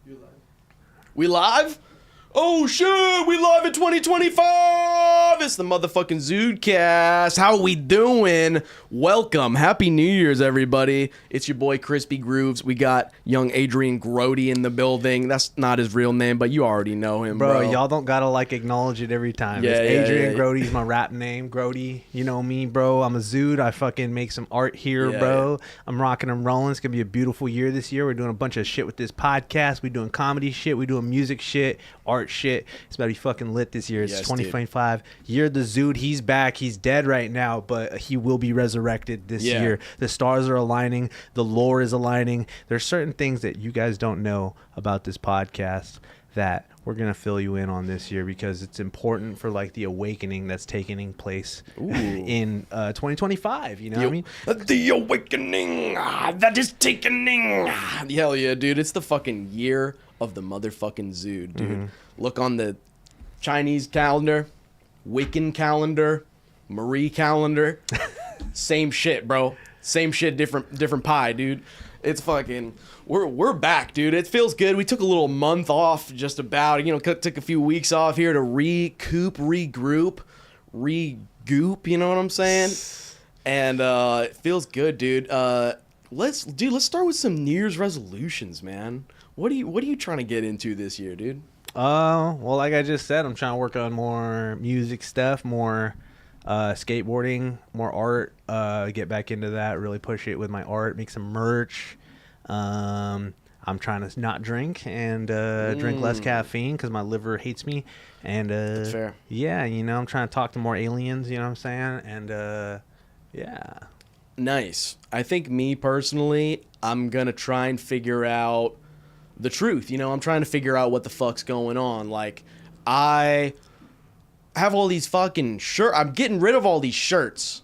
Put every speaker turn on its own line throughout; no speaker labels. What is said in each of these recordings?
You live?
We live? Oh shit, we live in 2025! It's the motherfucking ZudeCast. How we doing? Welcome. Happy New Year's, everybody. It's your boy Crispy Grooves. We got young Adrian Grody in the building. That's not his real name, but you already know him, bro.
Y'all don't gotta like acknowledge it every time.
Yeah,
It's Adrian
yeah.
Grody's my rap name. Grody, you know me, bro. I'm a Zude. I fucking make some art here,
Yeah,
bro. I'm rocking and rolling. It's gonna be a beautiful year this year. We're doing a bunch of shit with this podcast. We're doing comedy shit. We're doing music shit, art shit. It's about to be fucking lit this year. It's
Yes,
2025. Year of the Zude. He's back. He's dead right now, but he will be resurrected this year. The stars are aligning. The lore is aligning. There's certain things that you guys don't know about this podcast that we're going to fill you in on this year because it's important for like the awakening that's taking place in 2025. You know what I mean?
The awakening that is taking. Hell yeah, dude. It's the fucking year of the motherfucking Zude, dude. Look on the Chinese calendar, Wiccan calendar, Marie calendar. Same shit, bro. Same shit, different pie, dude. It's fucking we're back, dude. It feels good. We took a little month off, just about, took a few weeks off here to regroup, you know what I'm saying? And it feels good, dude. Let's start with some New Year's resolutions, man. What are you trying to get into this year, dude?
Well, like I just said, I'm trying to work on more music stuff, more skateboarding, more art, get back into that, really push it with my art, make some merch. I'm trying to not drink and drink less caffeine because my liver hates me. And
That's fair.
Yeah, I'm trying to talk to more aliens, you know what I'm saying? And yeah.
Nice. I think me personally, I'm going to try and figure out the truth. I'm trying to figure out what the fuck's going on. Like, I have all these fucking shirts. I'm getting rid of all these shirts,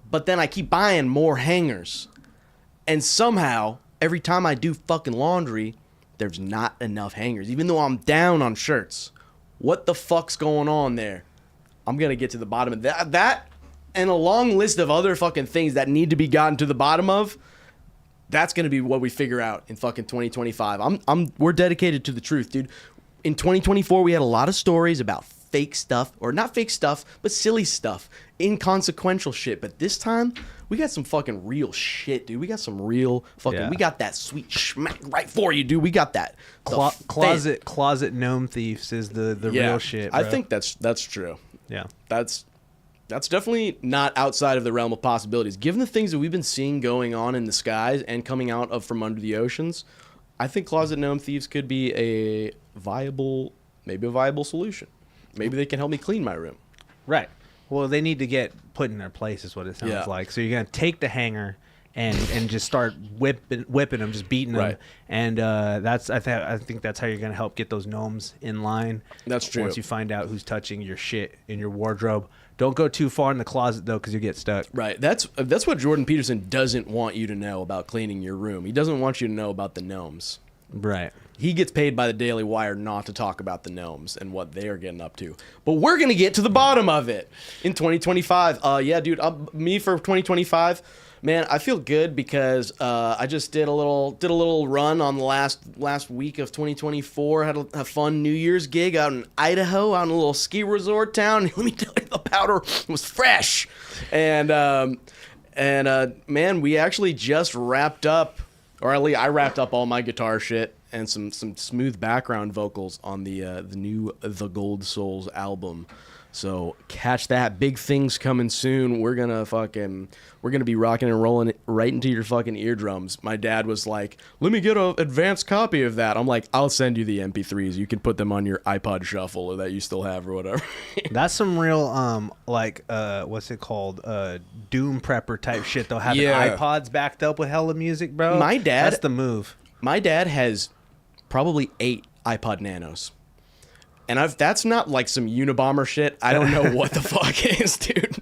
but then I keep buying more hangers. And somehow, every time I do fucking laundry, there's not enough hangers, even though I'm down on shirts. What the fuck's going on there? I'm going to get to the bottom of that and a long list of other fucking things that need to be gotten to the bottom of. That's going to be what we figure out in fucking 2025. We're dedicated to the truth, dude. In 2024, we had a lot of stories about fake stuff, or not fake stuff, but silly stuff, inconsequential shit. But this time, we got some fucking real shit, dude. We got some real fucking, we got that sweet schmack right for you, dude. We got that.
Closet gnome thieves is the real shit, bro.
I think that's true.
Yeah.
That's definitely not outside of the realm of possibilities. Given the things that we've been seeing going on in the skies and coming out from under the oceans, I think closet gnome thieves could be a viable solution. Maybe they can help me clean my room.
Right. Well, they need to get put in their place is what it sounds like. So you're going to take the hanger and just start whipping them, just beating them.
Right.
And I think that's how you're going to help get those gnomes in line.
That's true.
Once you find out who's touching your shit in your wardrobe. Don't go too far in the closet, though, because you'll get stuck.
Right. That's what Jordan Peterson doesn't want you to know about cleaning your room. He doesn't want you to know about the gnomes.
Right.
He gets paid by the Daily Wire not to talk about the gnomes and what they are getting up to. But we're going to get to the bottom of it in 2025. Yeah, dude, me for 2025, man, I feel good because I just did a little run on the last week of 2024. Had a fun New Year's gig out in Idaho, out in a little ski resort town. Let me tell you, the powder was fresh. And man, we actually just wrapped up, or at least I wrapped up all my guitar shit and some smooth background vocals on the new The Gold Souls album. So catch that. Big things coming soon. We're gonna be rocking and rolling it right into your fucking eardrums. My dad was like, "Let me get an advanced copy of that." I'm like, "I'll send you the MP3s. You can put them on your iPod Shuffle or that you still have or whatever."
That's some real what's it called? Doom prepper type shit. They'll have iPods backed up with hella music, bro. That's the move.
My dad has probably 8 iPod Nanos. And that's not like some Unabomber shit. I don't know what the fuck is, dude.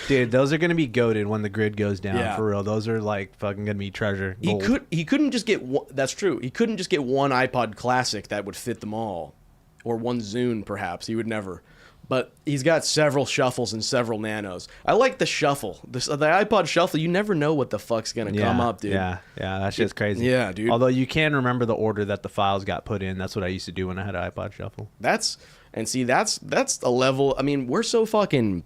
Dude, those are going to be goated when the grid goes down, for real. Those are like fucking going to be treasure. Gold.
He couldn't just get one, that's true. He couldn't just get one iPod Classic that would fit them all. Or one Zune, perhaps. He would never. But he's got several shuffles and several nanos. I like the shuffle. The iPod shuffle, you never know what the fuck's going to come up, dude.
Yeah, that shit's crazy.
Yeah, dude.
Although you can remember the order that the files got put in. That's what I used to do when I had an iPod shuffle.
That's a level. I mean, we're so fucking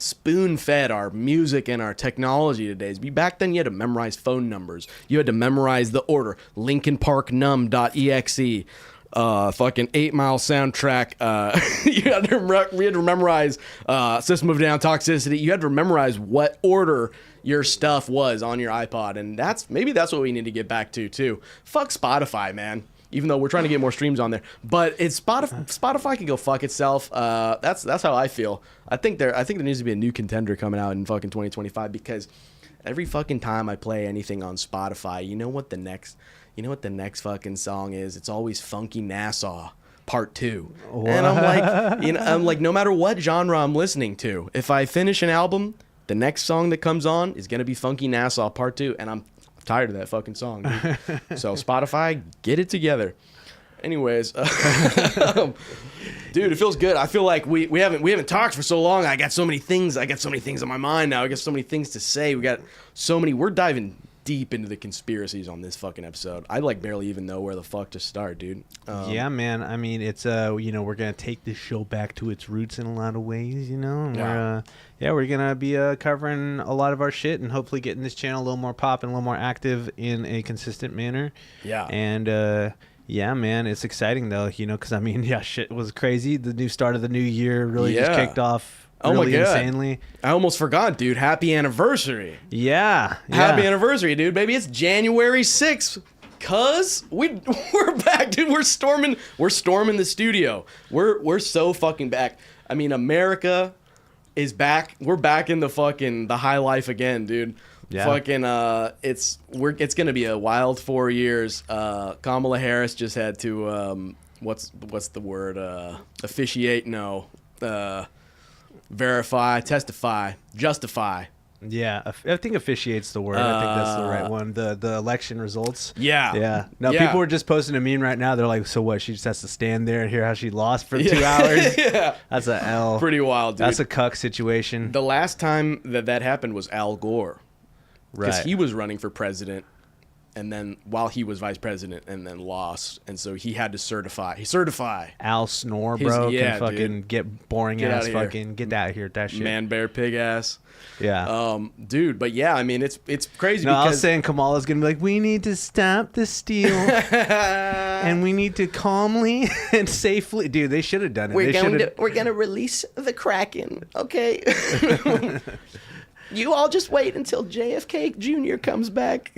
spoon-fed our music and our technology today. Back then, you had to memorize phone numbers. You had to memorize the order. LinkinParkNum.exe. Fucking 8 Mile soundtrack. We had to memorize System of a Down, Toxicity. You had to memorize what order your stuff was on your iPod, and maybe that's what we need to get back to too. Fuck Spotify, man. Even though we're trying to get more streams on there, but it's Spotify can go fuck itself. That's how I feel. I think there needs to be a new contender coming out in fucking 2025 because every fucking time I play anything on Spotify, you know what the next fucking song is? It's always Funky Nassau Part 2. What? And I'm like, no matter what genre I'm listening to, if I finish an album, the next song that comes on is gonna be Funky Nassau Part 2, and I'm tired of that fucking song, dude. So Spotify, get it together. Anyways, dude, it feels good. I feel like we haven't talked for so long. I got so many things on my mind now. I got so many things to say. We're diving deep into the conspiracies on this fucking episode. I barely even know where the fuck to start, dude.
Yeah, man. I mean, it's we're gonna take this show back to its roots in a lot of ways, And we're gonna be covering a lot of our shit and hopefully getting this channel a little more pop and a little more active in a consistent manner.
Yeah.
And yeah, man, it's exciting though, because I mean, shit was crazy. The new start of the new year really just kicked off. Really insanely.
I almost forgot, dude. Happy anniversary.
Yeah.
Happy anniversary, dude. Baby, it's January 6th. Cuz we're back, dude. We're storming the studio. We're so fucking back. I mean, America is back. We're back in the high life again, dude. Yeah. Fucking it's going to be a wild 4 years. Kamala Harris just had to what's the word? Officiate? No. Verify, testify, justify.
Yeah, I think officiate's the word. I think that's the right one. The election results.
Yeah.
No, people are just posting a meme right now. They're like, so what? She just has to stand there and hear how she lost for 2 hours?
Yeah.
That's a L.
Pretty wild, dude.
That's a cuck situation.
The last time that happened was Al Gore.
Right.
Because he was running for president, and then while he was vice president, and then lost, and so he had to certify.
Al Snore, bro, can fucking
dude.
Get boring
Get
ass
out
fucking get out of here. That shit.
Man, bear, pig ass.
Yeah.
Dude, but yeah, I mean, it's crazy.
No,
because
I was saying Kamala's gonna be like, we need to stop the steal, and we need to calmly and safely. Dude, they should have done it.
We're gonna release the Kraken, okay? You all just wait until JFK Jr. comes back.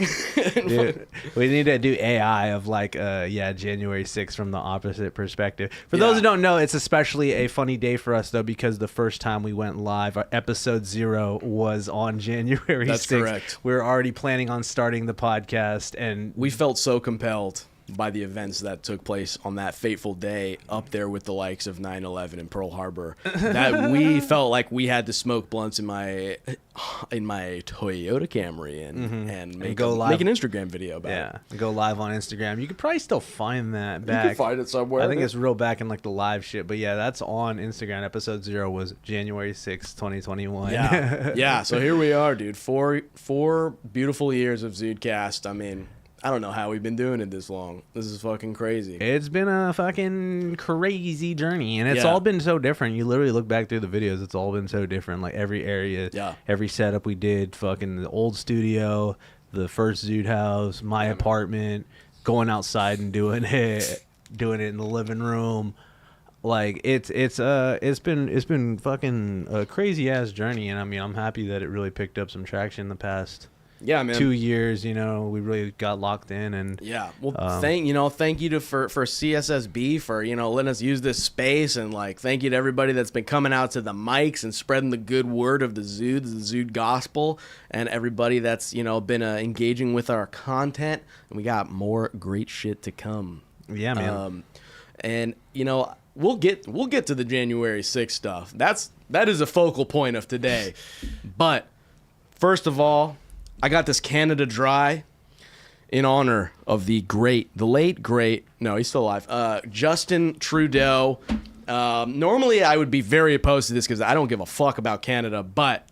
Dude, we need to do AI of January 6th from the opposite perspective. For those who don't know, it's especially a funny day for us, though, because the first time we went live, our episode 0 was on January 6th.
That's correct.
We were already planning on starting the podcast, and
we felt so compelled by the events that took place on that fateful day, up there with the likes of 9/11 and Pearl Harbor, that we felt like we had to smoke blunts in my Toyota Camry and make an Instagram video about it.
Yeah, go live on Instagram. You could probably still find that back.
You can find it somewhere.
I think it's real back in the live shit, but yeah, that's on Instagram. Episode 0 was January 6th, 2021.
Yeah. So here we are, dude. Four beautiful years of ZudeCast. I mean, I don't know how we've been doing it this long. This is fucking crazy.
It's been a fucking crazy journey, and it's all been so different. You literally look back through the videos, it's all been so different. Like every area, every setup we did, fucking the old studio, the first Zude house, my apartment, going outside and doing it in the living room. Like it's been fucking a crazy ass journey, and I mean, I'm happy that it really picked up some traction in the past.
Yeah, man.
2 years, we really got locked in, and
thank you for CSSB for letting us use this space, and thank you to everybody that's been coming out to the mics and spreading the good word of the Zudes, the Zude gospel, and everybody that's been engaging with our content, and we got more great shit to come.
Yeah, man.
And we'll get to the January 6th stuff. That is a focal point of today, but first of all, I got this Canada Dry in honor of the late great, no, he's still alive, Justin Trudeau. Normally, I would be very opposed to this because I don't give a fuck about Canada, but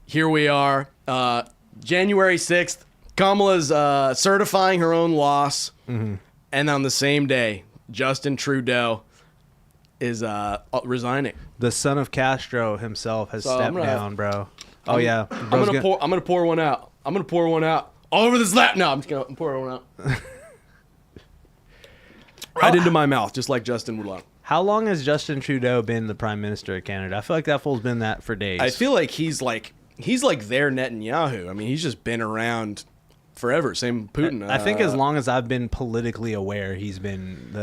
here we are. January 6th, Kamala's certifying her own loss. Mm-hmm. And on the same day, Justin Trudeau is resigning.
The son of Castro himself has stepped down, bro. Oh, yeah.
I'm gonna pour one out. I'm gonna pour one out all over this lap. No, I'm just gonna pour one out. Right into my mouth, just like Justin would love.
How long has Justin Trudeau been the Prime Minister of Canada? I feel like that fool's been that for days.
I feel like he's like their Netanyahu. I mean, he's just been around forever. Same Putin.
I think as long as I've been politically aware, he's been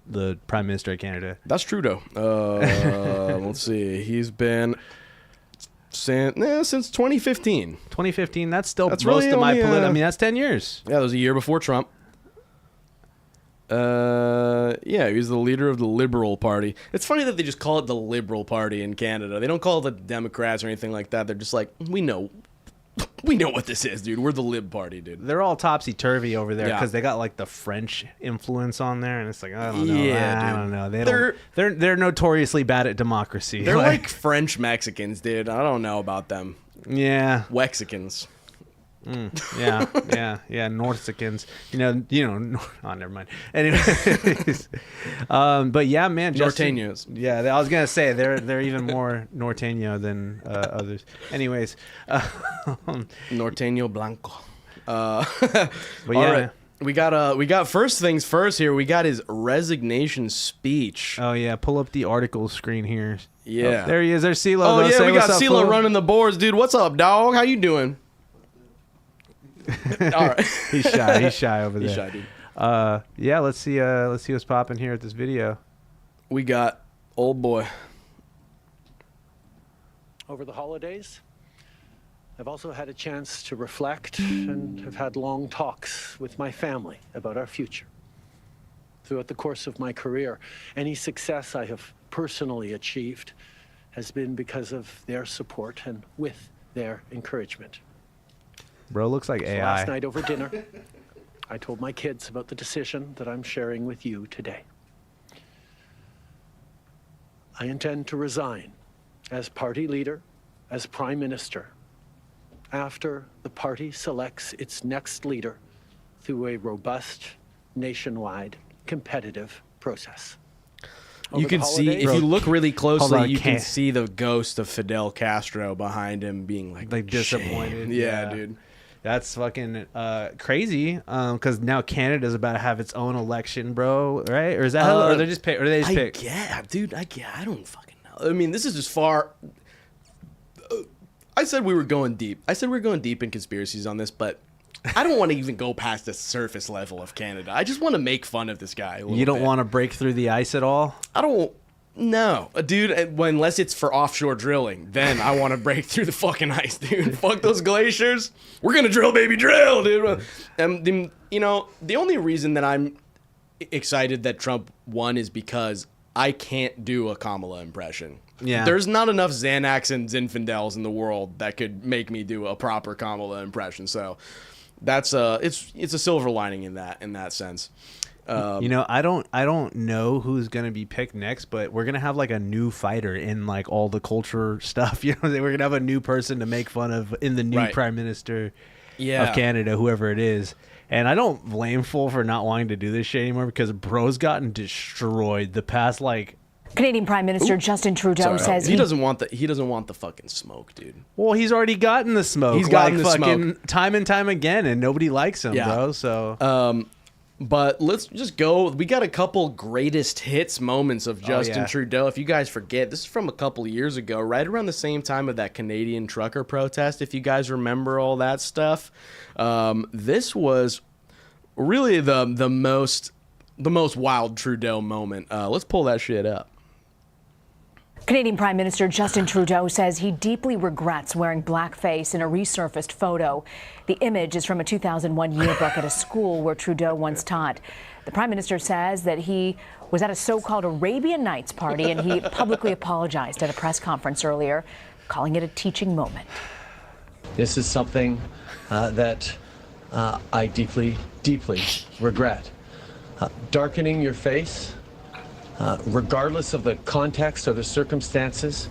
the Prime Minister of Canada.
That's Trudeau. Let's see. He's been since 2015.
2015. That's most
really
of my
only,
political. I mean, that's 10 years.
Yeah, that was a year before Trump. Yeah, he was the leader of the Liberal Party. It's funny that they just call it the Liberal Party in Canada. They don't call it the Democrats or anything like that. They're just like, we know what this is, dude. We're the Lib Party, dude.
They're all topsy-turvy over there because they got like the French influence on there, and it's like, I don't know. Yeah, I don't know. They're notoriously bad at democracy.
They're like French Mexicans, dude. I don't know about them.
Yeah.
Wexicans.
Yeah, Northicans. You know. Oh, never mind. Anyways, but yeah, man,
Norteños.
Yeah, I was gonna say they're even more Norteño than others. Anyways,
Norteño Blanco.
But yeah,
all right. We got first things first here. We got his resignation speech.
Oh yeah, pull up the article screen here.
Yeah,
there he is. There's CeeLo.
Oh yeah, we got CeeLo running the boards, dude. What's up, dog? How you doing? All right.
He's shy over there.
He's shy, dude.
Yeah, let's see what's popping here at this video.
We got old boy.
Over the holidays, I've also had a chance to reflect and have had long talks with my family about our future. Throughout the course of my career, any success I have personally achieved has been because of their support and with their encouragement.
Bro looks like AI.
Last night over dinner, I told my kids about the decision that I'm sharing with you today. I intend to resign as party leader, as prime minister, after the party selects its next leader through a robust, nationwide, competitive process.
You can see, if you look really closely, you can see the ghost of Fidel Castro behind him being like
disappointed.
Yeah, dude.
That's fucking crazy. Because now Canada's about to have its own election, bro. Right? Or is that how? Or they just pick? Or they just pick?
Yeah, dude. I don't fucking know. I mean, this is as far. I said we were going deep. I said we were going deep in conspiracies on this, but I don't want to even go past the surface level of Canada. I just want to make fun of this guy a little bit.
You don't want to break through the ice at all?
I don't. No, dude, unless it's for offshore drilling, then I want to break through the fucking ice, dude. Fuck those glaciers. We're going to drill, baby, drill, dude. The only reason that I'm excited that Trump won is because I can't do a Kamala impression.
Yeah.
There's not enough Xanax and Zinfandels in the world that could make me do a proper Kamala impression. So that's it's a silver lining in that sense.
I don't know who's gonna be picked next, but we're gonna have like a new fighter in like all the culture stuff. You know, we're gonna have a new person to make fun of in the new prime minister of Canada, whoever it is. And I don't blame Fool for not wanting to do this shit anymore because bro's gotten destroyed the past like.
Canadian Prime Minister Justin Trudeau says
he doesn't want the fucking smoke, dude.
Well, he's already gotten the smoke.
He's gotten the
fucking
smoke
time and time again, and nobody likes him, bro. So.
But let's just go. We got a couple greatest hits moments of Justin Trudeau. If you guys forget, this is from a couple years ago, right around the same time of that Canadian trucker protest. If you guys remember all that stuff, this was really the most wild Trudeau moment. Let's pull that shit up.
Canadian Prime Minister Justin Trudeau says he deeply regrets wearing blackface in a resurfaced photo. The image is from a 2001 yearbook at a school where Trudeau once taught. The Prime Minister says that he was at a so-called Arabian Nights party and he publicly apologized at a press conference earlier, calling it a teaching moment.
This is something that I deeply, deeply regret. Darkening your face regardless of the context or the circumstances,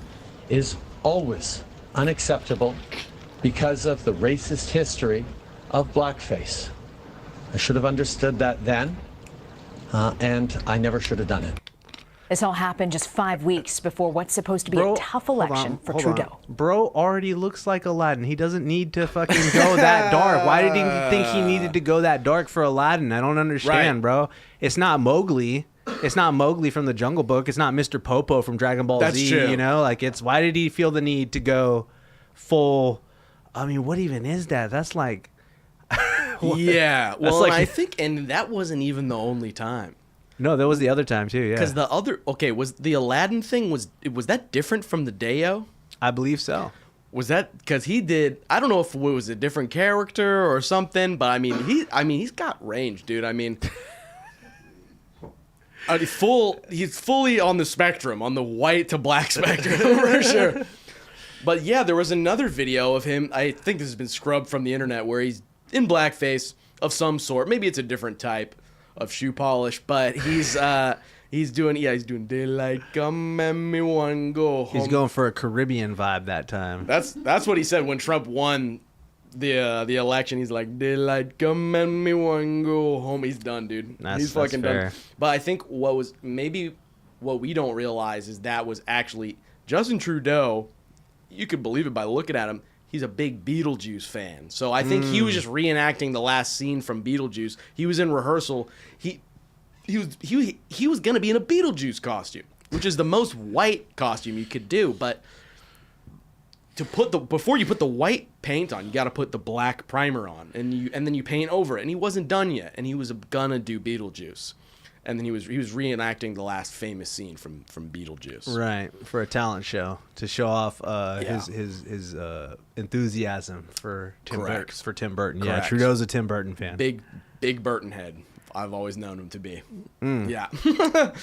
is always unacceptable because of the racist history of blackface. I should have understood that then, and I never should have done it.
This all happened just 5 weeks before what's supposed to be a tough election for Trudeau.
Bro already looks like Aladdin. He doesn't need to fucking go that dark. Why did he think he needed to go that dark for Aladdin? I don't understand, bro. It's not Mowgli. It's not Mowgli from the Jungle Book. It's not Mr. Popo from Dragon Ball
That's
Z.
true.
You know, like it's why did he feel the need to go full? I mean, what even is that? That's like,
Yeah. Well,
like-
I think, and that wasn't even the only time.
no, that was the other time too. Yeah,
Because the other, was the Aladdin thing, was that different from the Deo?
I believe so.
Was that because he did? I don't know if it was a different character or something, but I mean, he's got range, dude. I mean, he's fully on the spectrum, on the white to black spectrum for sure. But yeah, there was another video of him. I think this has been scrubbed from the internet where he's in blackface of some sort. Maybe it's a different type of shoe polish, but he's doing daylight come and me one go home.
He's going for a Caribbean vibe that time.
That's what he said when Trump won the election. He's like, daylight come and me one go home. He's done, dude. He's fucking
fair.
done. But I think what we don't realize is that was actually Justin Trudeau. You could believe it by looking at him. He's a big Beetlejuice fan. So I think he was just reenacting the last scene from Beetlejuice. He was in rehearsal. He was gonna be in a Beetlejuice costume, which is the most white costume you could do. But before you put the white paint on, you got to put the black primer on, and then you paint over it. And he wasn't done yet, and he was gonna do Beetlejuice, and then he was reenacting the last famous scene from Beetlejuice.
Right, for a talent show to show off his enthusiasm for Tim Burton. Yeah,
Correct.
Trudeau's a Tim Burton fan.
Big Burton head. I've always known him to be. Yeah.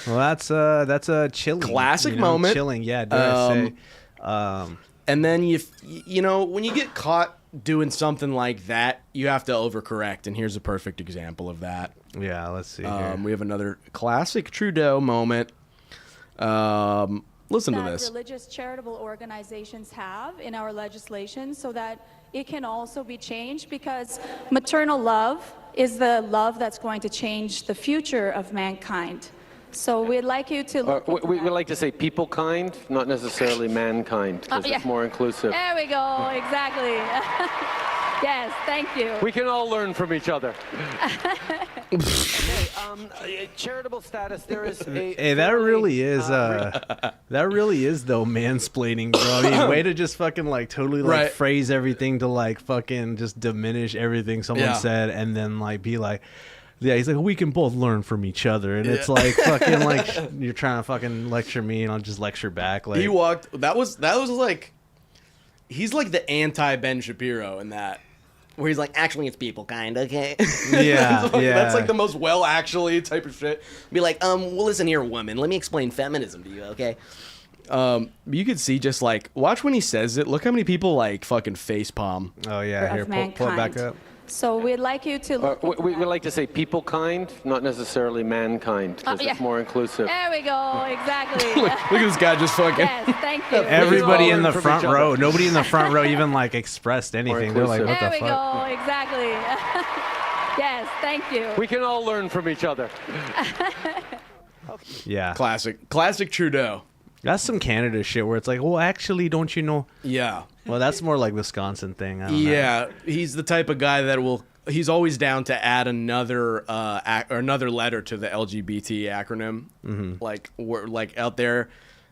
Well, that's a chilling
Classic moment.
Chilling, yeah. Dare I say?
And then you know when you get caught doing something like that, you have to overcorrect. And here's a perfect example of that.
Yeah, let's see. Here.
We have another classic Trudeau moment. Listen to
that
this.
religious charitable organizations have in our legislation so that it can also be changed, because maternal love is the love that's going to change the future of mankind. So we'd like you to look into
We
that.
would like to say people kind, not necessarily mankind, because
yeah.
it's more inclusive.
There we go, exactly. Yes, thank you.
We can all learn from each other. Charitable status, there is a...
Hey, that really is though mansplaining, bro. I mean, way to just fucking like totally like
Right.
phrase everything to like fucking just diminish everything someone
Yeah.
said, and then like be like, yeah, he's like, we can both learn from each other, and it's like fucking like you're trying to fucking lecture me, and I'll just lecture back. Like
He walked. That was like, he's like the anti Ben Shapiro in that, where he's like, actually, it's people kind, okay?
yeah, yeah.
That's like the most well actually type of shit. Be like, well, listen here, woman. Let me explain feminism to you, okay? You could see just like watch when he says it. Look how many people like fucking face palm.
Oh yeah, here
of
pull it back
mankind.
up.
So we'd like you to look into
We would
that.
like to say people kind, not necessarily mankind, because
yeah.
it's more inclusive.
There we go, exactly.
Look at this guy just fucking.
Yes, thank you.
Everybody in the
from
front
each other.
row, nobody in the front row even like expressed anything. They're like, what
inclusive.
the
There we
fuck?
go, exactly. Yes, thank you.
We can all learn from each other.
Yeah,
Classic Trudeau.
that's some Canada shit where it's like, well, actually, don't you know?
Yeah.
Well, that's more like Wisconsin thing. I don't know.
Yeah, he's the type of guy that will. He's always down to add another or another letter to the LGBT acronym. Mm-hmm. Like we're like out there,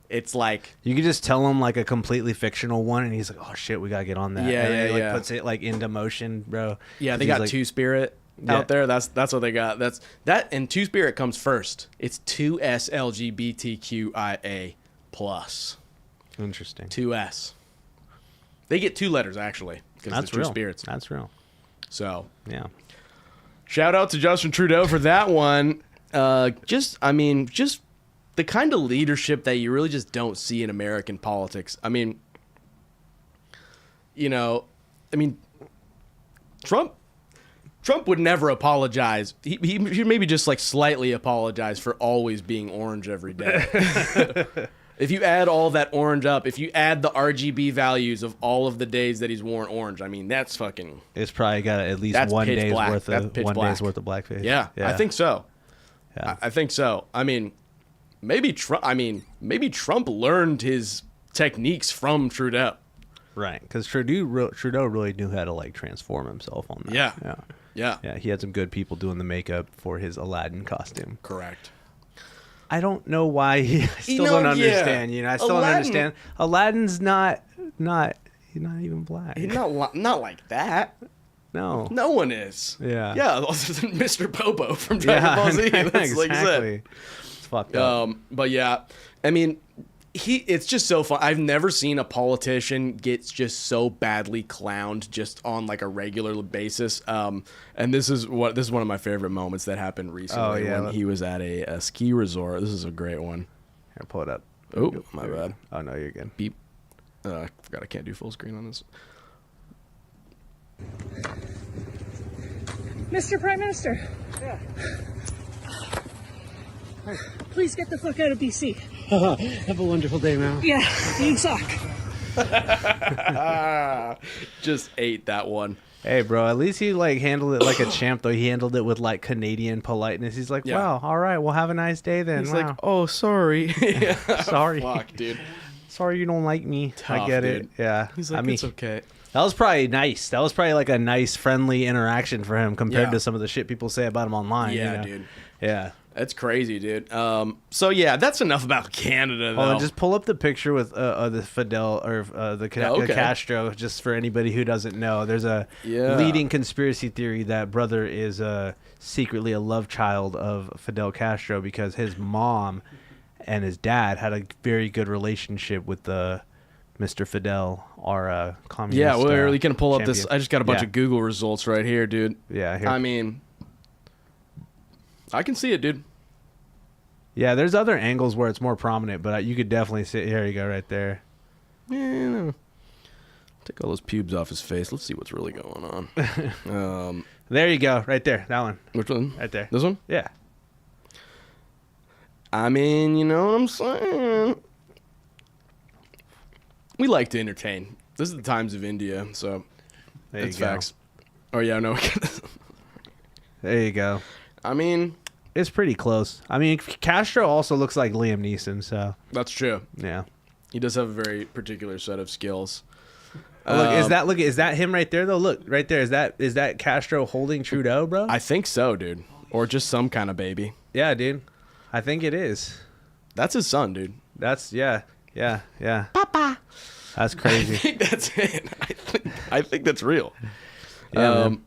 it's like
You could just tell him like a completely fictional one, and he's like, "Oh shit, we gotta get on that."
Yeah,
and then
yeah,
he, like,
yeah.
puts it like into motion, bro.
yeah, they
He's
got
like,
Two Spirit
Yeah.
out there. That's what they got. That's that and Two Spirit comes first. It's 2S LGBTQIA plus.
Interesting.
2S. They get two letters actually because
That's
they're
real.
Two Spirits.
That's real.
So
Yeah.
shout out to Justin Trudeau for that one. Just the kind of leadership that you really just don't see in American politics. I mean, Trump Trump would never apologize. He maybe just like slightly apologize for always being orange every day. If you add all that orange up, if you add the RGB values of all of the days that he's worn orange, I mean, that's fucking...
It's probably got at least
That's
one
pitch
day's
black.
worth
That's
of
pitch
day's
black.
worth of blackface.
Yeah, I think so.
Yeah.
I think so. I mean, maybe Trump learned his techniques from Trudeau.
Right, because Trudeau really knew how to like transform himself on that.
Yeah.
Yeah, he had some good people doing the makeup for his Aladdin costume.
Correct.
I don't know why I still don't understand.
yeah.
You know, I still don't understand. Aladdin's not he's not even black.
He's not like that.
No.
No one is.
Yeah.
Yeah, other than Mr. Popo from Dragon Ball Z. That's
exactly.
like you said.
It's fucked up.
But yeah, I mean, it's just so fun. I've never seen a politician get just so badly clowned just on like a regular basis. And this is one of my favorite moments that happened recently when he was at a ski resort. This is a great one.
Here, pull it up.
Oh, my bad.
Oh no, you're good.
Beep. I forgot I can't do full screen on this.
Mr. Prime Minister. Yeah. Please get the fuck out of BC.
Have a wonderful day, man.
Yeah, you suck.
Just ate that one.
Hey, bro, at least he like handled it like a champ, though. He handled it with like Canadian politeness. He's like,
Yeah.
wow, all right, well, have a nice day then.
He's
Wow.
like, oh, sorry.
Sorry.
Fuck, dude.
Sorry you don't like me. I
Tough,
get
dude.
it. Yeah.
He's like,
I mean,
it's okay.
that was probably nice. That was probably like a nice, friendly interaction for him compared
Yeah.
to some of the shit people say about him online.
Yeah,
you know?
dude.
Yeah.
That's crazy, dude. So yeah, that's enough about Canada, though.
Oh, and just pull up the picture with the Fidel or the Castro, just for anybody who doesn't know. There's a leading conspiracy theory that brother is secretly a love child of Fidel Castro because his mom and his dad had a very good relationship with Mr. Fidel, our communist.
Yeah, well, you can pull up this.
champion.
I just got a bunch
Yeah.
of Google results right here, dude.
Yeah, here.
I mean, I can see it, dude.
Yeah, there's other angles where it's more prominent, but you could definitely see. Here you go, right there.
Yeah. Take all those pubes off his face. Let's see what's really going on.
There you go, right there. That one,
Which one?
right there.
This one?
Yeah.
I mean, you know what I'm saying? We like to entertain. This is the times of India, so
There
it's
you go.
facts. Oh, yeah, no.
There you go.
I mean,
It's pretty close. I mean, Castro also looks like Liam Neeson, so
that's true.
yeah.
He does have a very particular set of skills.
Look, is that him right there though? Look, right there. Is that Castro holding Trudeau, bro?
I think so, dude. Or just some kind of baby.
Yeah, dude. I think it is.
That's his son, dude.
That's yeah. Papa. That's crazy.
I think that's it. I think that's real.
Yeah, man.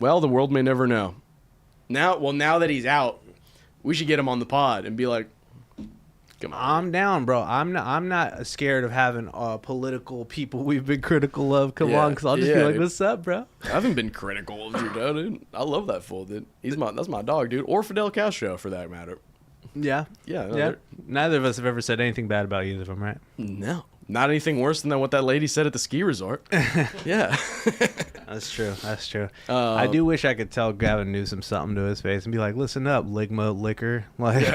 Well, the world may never know. Now that he's out, we should get him on the pod and be like, "Come on."
I'm down, bro. I'm not scared of having political people we've been critical of come
Yeah.
on, because I'll just be
Yeah,
like,
dude.
"What's up, bro?"
I haven't been critical of Trudeau, dude. I love that fool, dude. That's my dog, dude. Or Fidel Castro, for that matter.
Yeah,
Yeah, no,
yeah.
they're-
Neither of us have ever said anything bad about either of them, right?
No, not anything worse than what that lady said at the ski resort. Yeah.
That's true. That's true. I do wish I could tell Gavin Newsom something to his face and be like, "Listen up, Ligma liquor." Like,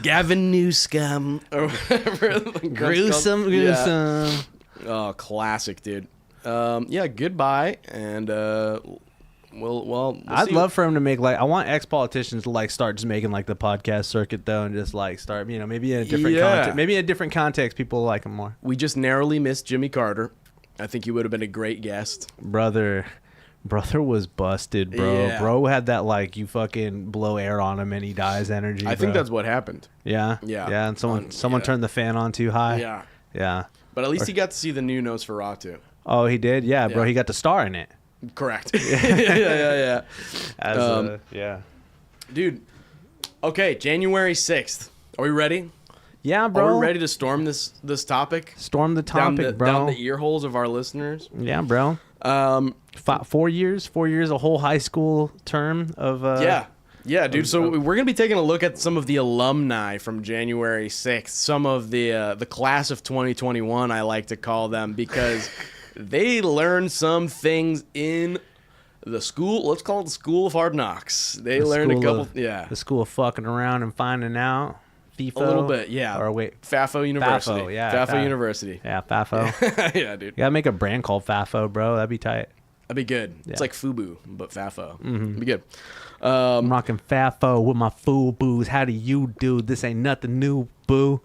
Gavin Newscum or whatever.
gruesome.
Yeah. Oh, classic, dude. Yeah, goodbye, and we'll
I'd
see.
love for him to make like I want ex-politicians to like start just making like the podcast circuit though, and just like start maybe in a different context. Maybe in a different context, people will like him more.
We just narrowly missed Jimmy Carter. I think he would have been a great guest.
Brother was busted, bro.
Yeah.
Bro had that like you fucking blow air on him and he dies energy.
I think
bro.
that's what happened.
yeah.
Yeah.
And someone
Yeah.
turned the fan on too high.
Yeah, but at least he got to see the new Nosferatu.
Oh, he did. Yeah, bro.
Yeah.
He got to star in it.
Correct. yeah.
Yeah.
Dude. Okay, January 6th. Are we ready?
Yeah, bro.
Are we ready to storm this topic?
Storm the topic, bro.
Down the ear holes of our listeners.
Yeah, bro. 4 years, a whole high school term of.
Yeah, dude. So we're gonna be taking a look at some of the alumni from January 6th, some of the class of 2021, I like to call them, because they learned some things in the school. Let's call it the School of Hard Knocks. They learned a couple.
The school of fucking around and finding out. FIFO?
A little bit, yeah.
Or wait,
FAFO University.
FAFO, yeah.
FAFO University.
Yeah, FAFO.
Yeah, dude.
You gotta make a brand called FAFO, bro. That'd be tight.
That'd be good.
Yeah.
It's like FUBU, but FAFO. It'd be good.
I'm rocking FAFO with my FUBUs. How do you do? This ain't nothing new, boo.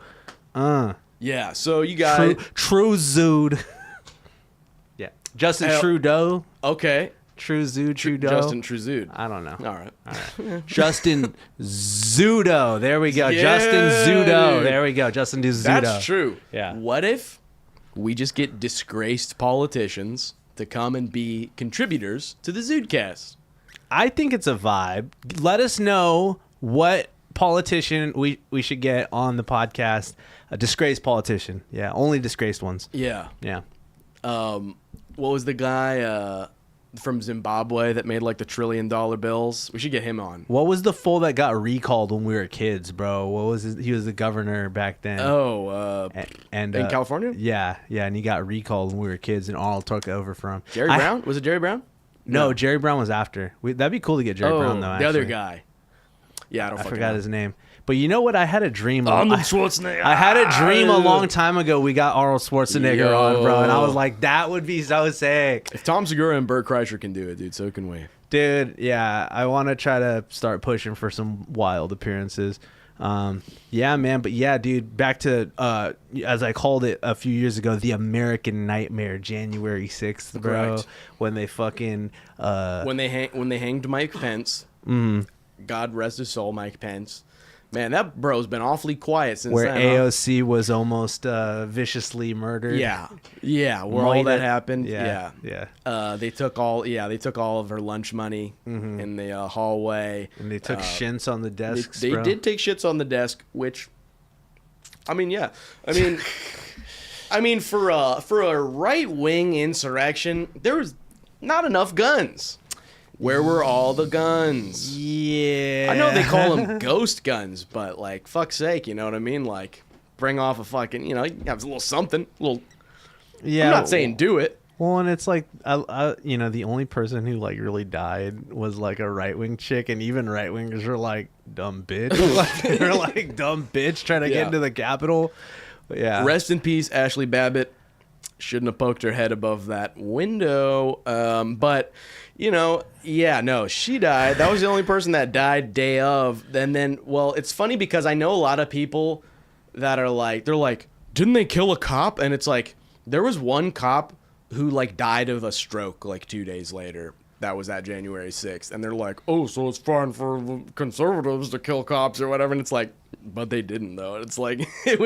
Yeah, so you guys...
True Zude. Yeah. Justin Trudeau.
Okay.
True Zude Trudeau.
Justin Trudeau.
I don't know.
All right.
Justin Zudo. There we go.
Yeah,
Justin Zudo.
dude.
There we go. Justin Zudo.
That's true.
Yeah.
What if we just get disgraced politicians to come and be contributors to the ZudeCast?
I think it's a vibe. Let us know what politician we should get on the podcast. A disgraced politician. Yeah, only disgraced ones.
Yeah.
Yeah.
What was the guy from Zimbabwe that made like the $1 trillion bills? We should get him on.
What was the fool that got recalled when we were kids, bro? What was he was the governor back then.
And in California?
Yeah, and he got recalled when we were kids, and Arnold took over from
Jerry Brown? Was it Jerry Brown?
No, Jerry Brown was after. That'd be cool to get Jerry Brown, though,
the
actually.
other guy. Yeah, I
forgot his name. But you know what? I had a dream.
Arnold Schwarzenegger.
I had a dream a long time ago. We got Arnold Schwarzenegger on, bro. And I was like, that would be so sick.
If Tom Segura and Bert Kreischer can do it, dude, so can we.
Dude, yeah. I want to try to start pushing for some wild appearances. Yeah, man. But yeah, dude, back to, as I called it a few years ago, the American Nightmare, January 6th, bro.
Correct.
When they fucking...
when they hanged Mike Pence, God rest his soul, Mike Pence. Man, that bro's been awfully quiet since
where
then.
AOC was almost viciously murdered.
Yeah, where all that happened. Yeah. They took all of her lunch money in the hallway,
and they took shits on the desks.
They did take shits on the desk, which, I mean, yeah, I mean, for a right wing insurrection, there was not enough guns. Where were all the guns?
Yeah.
I know they call them ghost guns, but like, fuck's sake, you know what I mean? Like, bring off a fucking, you have a little something.
Yeah.
I'm not saying do it.
Well, and it's like, the only person who like really died was like a right wing chick, and even right wingers were like, dumb bitch. They're like, dumb bitch trying to get into the Capitol. But yeah.
Rest in peace, Ashley Babbitt. Shouldn't have poked her head above that window. But, she died. That was the only person that died day of. And then, well, it's funny because I know a lot of people that are like, they're like, didn't they kill a cop? And it's like, there was one cop who like died of a stroke like 2 days later. That was at January 6th. And they're like, oh, so it's fine for conservatives to kill cops or whatever. And it's like, but they didn't, though. It's like, this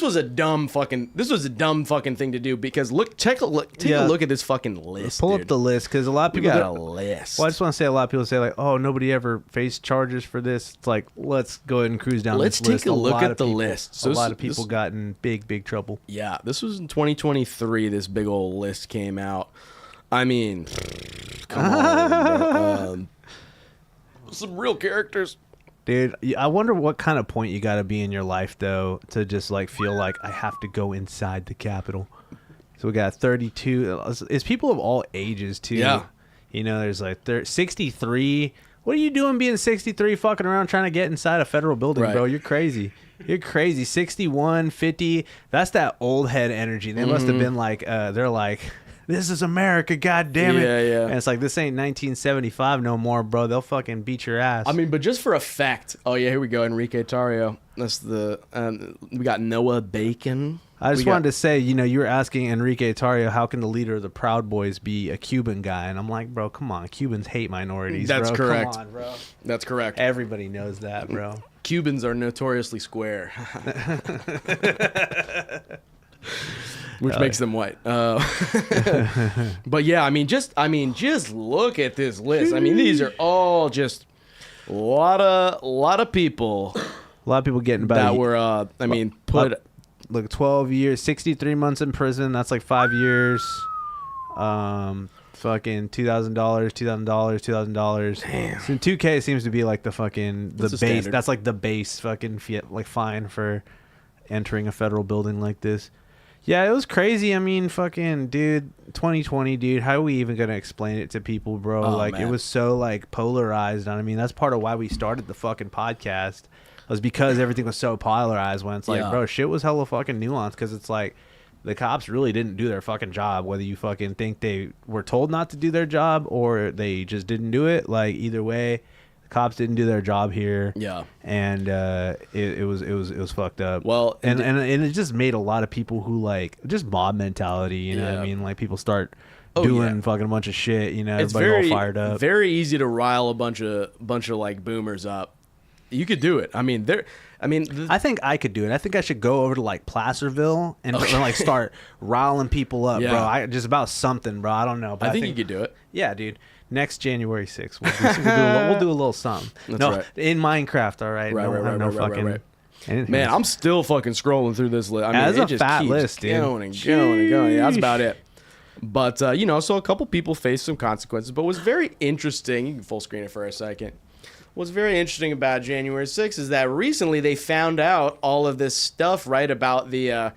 was a dumb fucking thing to do because take a look at this fucking list.
Pull up the list because a lot of people
got a list.
Well, I just want to say a lot of people say like, oh, nobody ever faced charges for this. It's like, let's go ahead and cruise down
Let's
this list.
take a look at the list.
So a lot of people got in big trouble.
Yeah, this was in 2023. This big old list came out. I mean, come on, bro. Some real characters.
Dude, I wonder what kind of point you got to be in your life, though, to just, like, feel like I have to go inside the Capitol. So we got 32. It's people of all ages, too.
Yeah.
There's, like, 63. What are you doing being 63 fucking around trying to get inside a federal building,
right.
bro? You're crazy. You're crazy. 61, 50. That's that old head energy. They must have been like, they're like... This is America, god damn it.
Yeah.
And it's like, this ain't 1975 no more, bro. They'll fucking beat your ass.
I mean, but just for a fact. Oh, yeah, here we go. Enrique Tarrio. That's we got Noah Bacon.
I just wanted to say, you were asking Enrique Tarrio, how can the leader of the Proud Boys be a Cuban guy? And I'm like, bro, come on. Cubans hate minorities,
That's
bro.
correct.
Come on, bro.
That's correct.
Everybody knows that, bro.
Cubans are notoriously square. Which makes them white. But yeah, just look at this list. I mean, these are all just a lot of people.
A lot of people getting about
that were
look, 12 years, 63 months in prison. That's like 5 years. Fucking $2,000.
Damn.
So in 2K, it seems to be like the base.
standard.
That's like the base fucking fine for entering a federal building like this. Yeah, it was crazy. I mean, fucking dude, 2020, dude. How are we even gonna explain it to people, bro?
Oh,
like,
man.
it was so like polarized. I mean, that's part of why we started the fucking podcast, was because everything was so polarized. When it's like,
Yeah.
bro, shit was hella fucking nuanced. Because it's like, the cops really didn't do their fucking job. Whether you fucking think they were told not to do their job or they just didn't do it, like either way, the cops didn't do their job here.
Yeah.
And it was fucked up.
Well,
and it just made a lot of people who like just mob mentality, you know what
Yeah.
I mean? Like people start
Oh,
doing
yeah.
fucking a bunch of shit, you know,
It's
everybody all fired up.
very easy to rile a bunch of like boomers up. You could do it. I mean,
I think I could do it. I think I should go over to like Placerville and like start riling people up,
Yeah.
bro. Just about something, bro. I don't know. But
I think you could do it.
Yeah, dude. Next January 6th, we'll do a little something.
That's
no,
right.
in Minecraft, all right?
Right,
no,
right,
no
right, right,
fucking
right.
anything.
Man, I'm still fucking scrolling through this list. I mean,
That's
it
a
just
fat
keeps
list, dude.
going and going and going. Yeah, that's
Sheesh.
about it. But so a couple people faced some consequences. But what's very interesting, you can full screen it for a second. What's very interesting about January 6th is that recently they found out all of this stuff, right, about the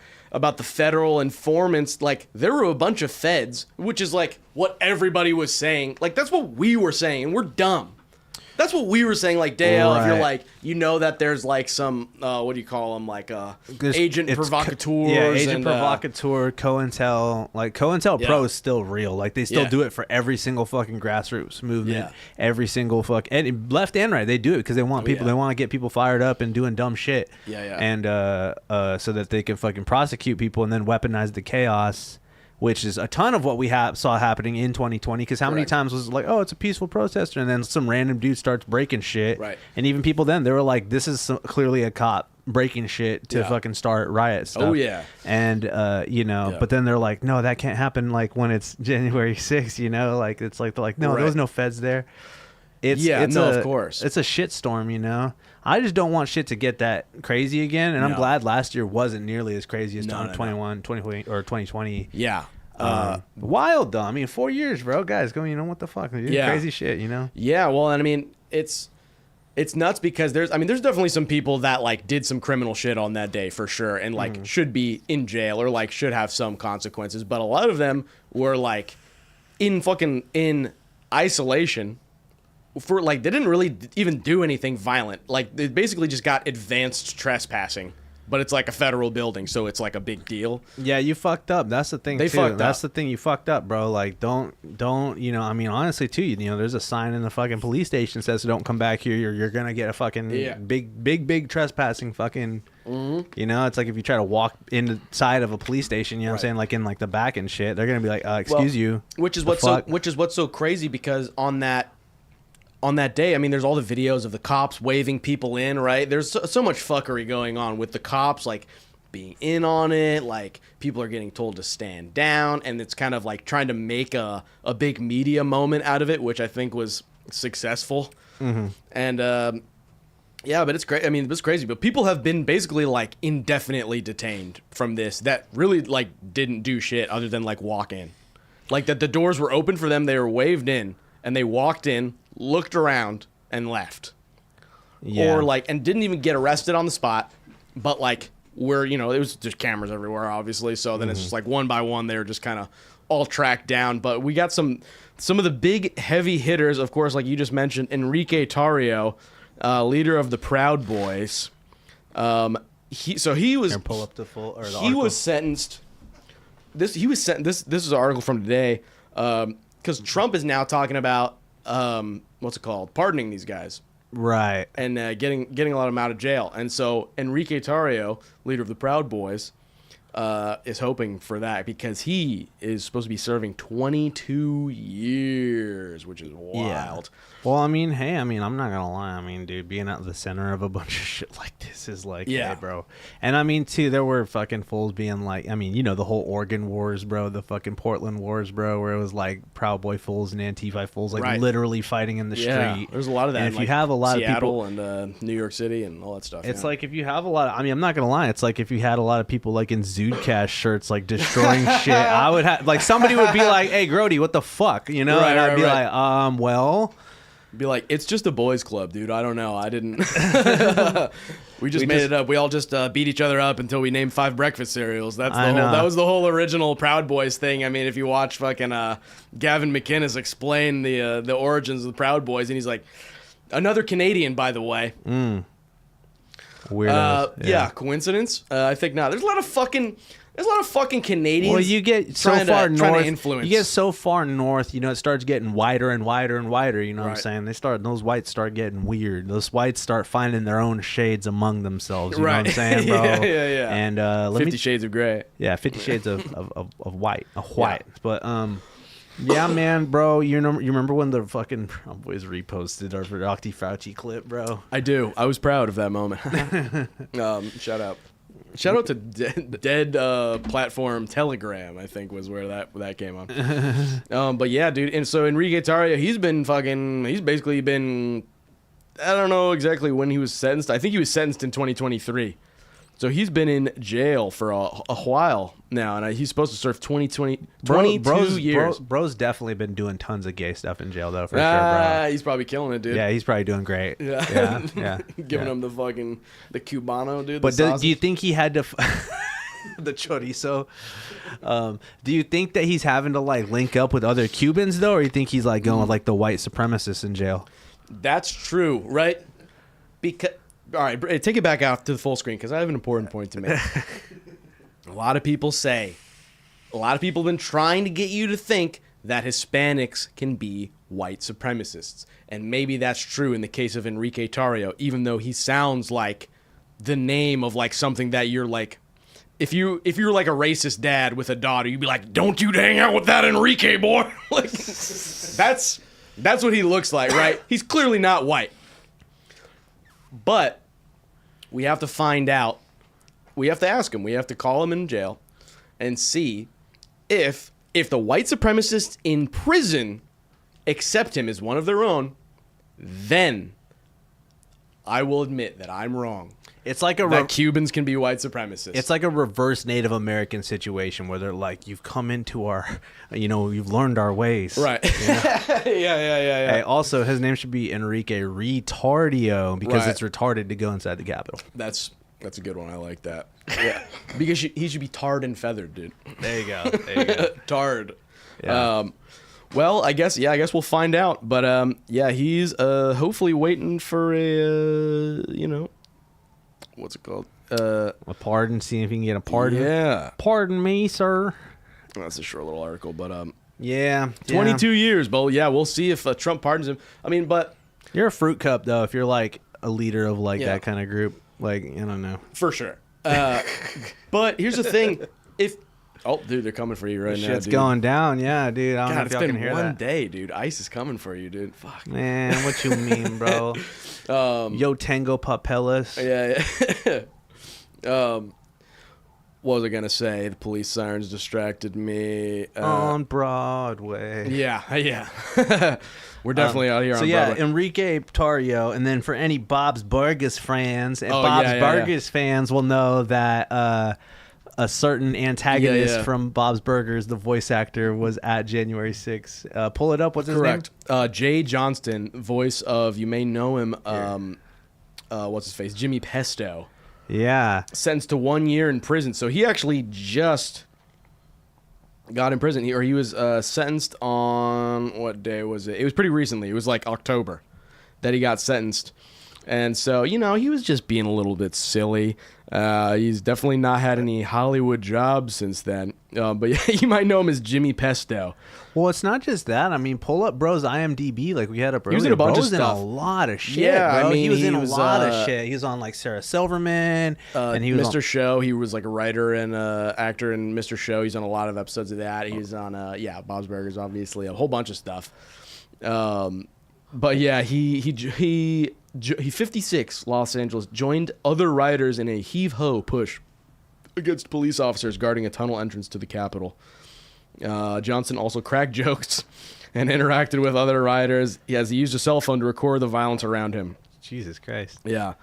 federal informants. Like, there were a bunch of feds, which is like what everybody was saying. Like, that's what we were saying, and we're dumb. That's what we were saying, like, Dale, if you're
Right.
like, you know that there's like some, what do you call them, like agent
It's
provocateurs.
Yeah, agent
and,
provocateur, COINTEL. Like, COINTEL Pro
Yeah.
is still real. Like, they still
Yeah.
do it for every single fucking grassroots movement.
Yeah.
Every single and left and right. They do it because they want people.
yeah.
They want to get people fired up and doing dumb shit.
Yeah, yeah.
And so that they can fucking prosecute people and then weaponize the chaos. Which is a ton of what we saw happening in 2020. Because how many
Correct.
times was it like, oh, it's a peaceful protester, and then some random dude starts breaking shit.
Right.
And even people then, they were like, this is clearly a cop breaking shit to
Yeah.
fucking start riot stuff.
Oh, yeah.
And
Yeah.
but then they're like, no, that can't happen. Like when it's January 6th, you know, like it's like they're like, no, there was
Right.
no feds there. It's
of course.
It's a shit storm, you know. I just don't want shit to get that crazy again, and I'm
No.
glad last year wasn't nearly as crazy as
No, no, no.
2020 or 2020.
Yeah.
Wild though. I mean, 4 years, bro. Guys, going, you know what the fuck? They're doing
Yeah.
crazy shit, you know.
Yeah, well, and I mean, it's nuts because there's definitely some people that like did some criminal shit on that day for sure, and like should be in jail or like should have some consequences. But a lot of them were like in isolation for like they didn't really even do anything violent. Like they basically just got advanced trespassing. But it's like a federal building, so it's like a big deal.
Yeah, you fucked up. That's the thing.
They
too.
fucked
That's
up.
the thing. You fucked up, bro. Like, don't. You know, I mean, honestly, too. You know, there's a sign in the fucking police station that says, "Don't come back here. You're gonna get a fucking
Yeah.
big trespassing fucking." You know, it's like if you try to walk inside of a police station. You know what I'm
Right.
saying? Like in like the back and shit. They're gonna be like, "Excuse you."
Which is
The fuck?
what's so crazy because on that day, I mean, there's all the videos of the cops waving people in, right? There's so much fuckery going on with the cops, like being in on it, like people are getting told to stand down, and it's kind of like trying to make a big media moment out of it, which I think was successful. And yeah, but it's great. I mean, it was crazy, but people have been basically like indefinitely detained from this that really like didn't do shit other than like walk in. Like that the doors were open for them, they were waved in, and they walked in, looked around, and left.
Yeah.
Or like, and didn't even get arrested on the spot, but like, where, you know, it was just cameras everywhere, obviously. So then it's just like one by one, they were just kind of all tracked down. But we got some of the big heavy hitters, of course, like you just mentioned, Enrique Tarrio, leader of the Proud Boys. He was
Here, pull up the full. Or the
he
article.
was sentenced. This is an article from today, because Trump is now talking about what's it called, pardoning these guys.
right.
And getting a lot of them out of jail. And so Enrique Tarrio, leader of the Proud Boys, is hoping for that because he is supposed to be serving 22 years, which is wild.
Well, I mean, hey, I'm not gonna lie. I mean, dude, being at the center of a bunch of shit like this is like,
Yeah.
hey, bro. And I mean, too, there were fucking fools being like, I mean, you know, the whole Oregon wars, bro, the fucking Portland wars, bro, where it was like Proud Boy fools and Antifa fools, like
Right.
literally fighting in the
Yeah,
street.
there's a lot of that.
And
in,
if
like,
you have a lot
Seattle
of people,
and New York City and all that stuff.
it's
yeah.
like if you have a lot. I mean, I'm not gonna lie. It's like if you had a lot of people like in ZudeCast shirts, like destroying shit. I would have like somebody would be like, "Hey, Grody, what the fuck?" You know,
Right,
and I'd
right,
be
right.
like, well.
Be like, it's just a boys' club, dude. I don't know. I didn't. we just made it up. We all just beat each other up until we named 5 breakfast cereals. That was the whole original Proud Boys thing. I mean, if you watch fucking Gavin McInnes explain the origins of the Proud Boys, and he's like, another Canadian, by the way.
Weirdos.
Yeah, coincidence? I think not. There's a lot of fucking Canadians.
Well, you get so far
trying to
north.
influence.
You get so far north, it starts getting wider and wider and wider. You know what I'm saying? Those whites start getting weird. Those whites start finding their own shades among themselves. You know what I'm saying, bro?
yeah.
And
50 Shades of Grey.
Yeah, 50 Shades of white. White. Yeah. But yeah, man, bro. You remember when the fucking Proud Boys reposted our Dr. Fauci clip, bro?
I do. I was proud of that moment. Shout out. Shout out to dead platform Telegram, I think was where that came on. But yeah, dude. And so Enrique Tarrio, he's basically been, I don't know exactly when he was sentenced. I think he was sentenced in 2023. So he's been in jail for a while now, and he's supposed to serve 22 years.
Bro's definitely been doing tons of gay stuff in jail, though, for sure, bro.
He's probably killing it, dude.
Yeah, he's probably doing great. Yeah.
Giving him the Cubano, dude.
But do you think he had to... the chorizo. Do you think that he's having to, link up with other Cubans, though, or you think he's, going with, the white supremacists in jail?
That's true, right? Because... All right, take it back out to the full screen because I have an important point to make. A lot of people have been trying to get you to think that Hispanics can be white supremacists. And maybe that's true in the case of Enrique Tarrio, even though he sounds like the name of something that you're if you're like a racist dad with a daughter, you'd be like, don't you hang out with that Enrique boy. That's what he looks like, right? He's clearly not white. But we have to find out. We have to ask him. We have to call him in jail and see if the white supremacists in prison accept him as one of their own, then I will admit that I'm wrong.
It's like
that Cubans can be white supremacists.
It's like a reverse Native American situation where they're like, you've come into our, you've learned our ways.
Right. Yeah.
Hey, also, his name should be Enrique Retardio because it's retarded to go inside the Capitol.
That's a good one. I like that. Yeah. Because he should be tarred and feathered, dude.
There you go.
Tarred.
Yeah.
Well, I guess we'll find out. But he's hopefully waiting for a what's it called?
A pardon. See if he can get a pardon.
Yeah.
Pardon me, sir.
That's a short little article, but
22
years. But yeah, we'll see if Trump pardons him. I mean, but
you're a fruit cup though. If you're a leader of that kind of group, I don't know.
For sure. But here's the thing: dude, they're coming for you right now.
Shit's
dude.
Going down, yeah, dude. I don't know if
it's
y'all
been
can hear
one
that.
day, dude. ICE is coming for you, dude. Fuck,
man. What you mean, bro? Yo, Tango Papelas.
Yeah. What was I gonna say? The police sirens distracted me.
On Broadway.
Yeah. We're definitely out here on Broadway.
Enrique Tarrio, and then for any Bob's Burgers fans, and Burgers fans will know that a certain antagonist from Bob's Burgers, the voice actor, was at January 6th. Pull it up. What's his name?
Correct. Jay Johnston, voice of, you may know him, what's his face? Jimmy Pesto.
Yeah.
Sentenced to 1 year in prison. So he actually just got in prison. He was sentenced on, what day was it? It was pretty recently. It was October that he got sentenced. And so, he was just being a little bit silly. He's definitely not had any Hollywood jobs since then. But yeah, you might know him as Jimmy Pesto.
Well, it's not just that. I mean, pull up bro's IMDb like we had up earlier.
He was in a bunch of
stuff.
stuff.
In a lot of shit,
yeah,
bro.
I mean,
he was in a lot of shit. He was on Sarah Silverman. And he was
Mr. Show. He was a writer and actor in Mr. Show. He's on a lot of episodes of that. He's on, Bob's Burgers, obviously. A whole bunch of stuff. But yeah, he 56, Los Angeles, joined other writers in a heave-ho push against police officers guarding a tunnel entrance to the Capitol. Johnson also cracked jokes and interacted with other writers as he used a cell phone to record the violence around him.
Jesus Christ.
Yeah.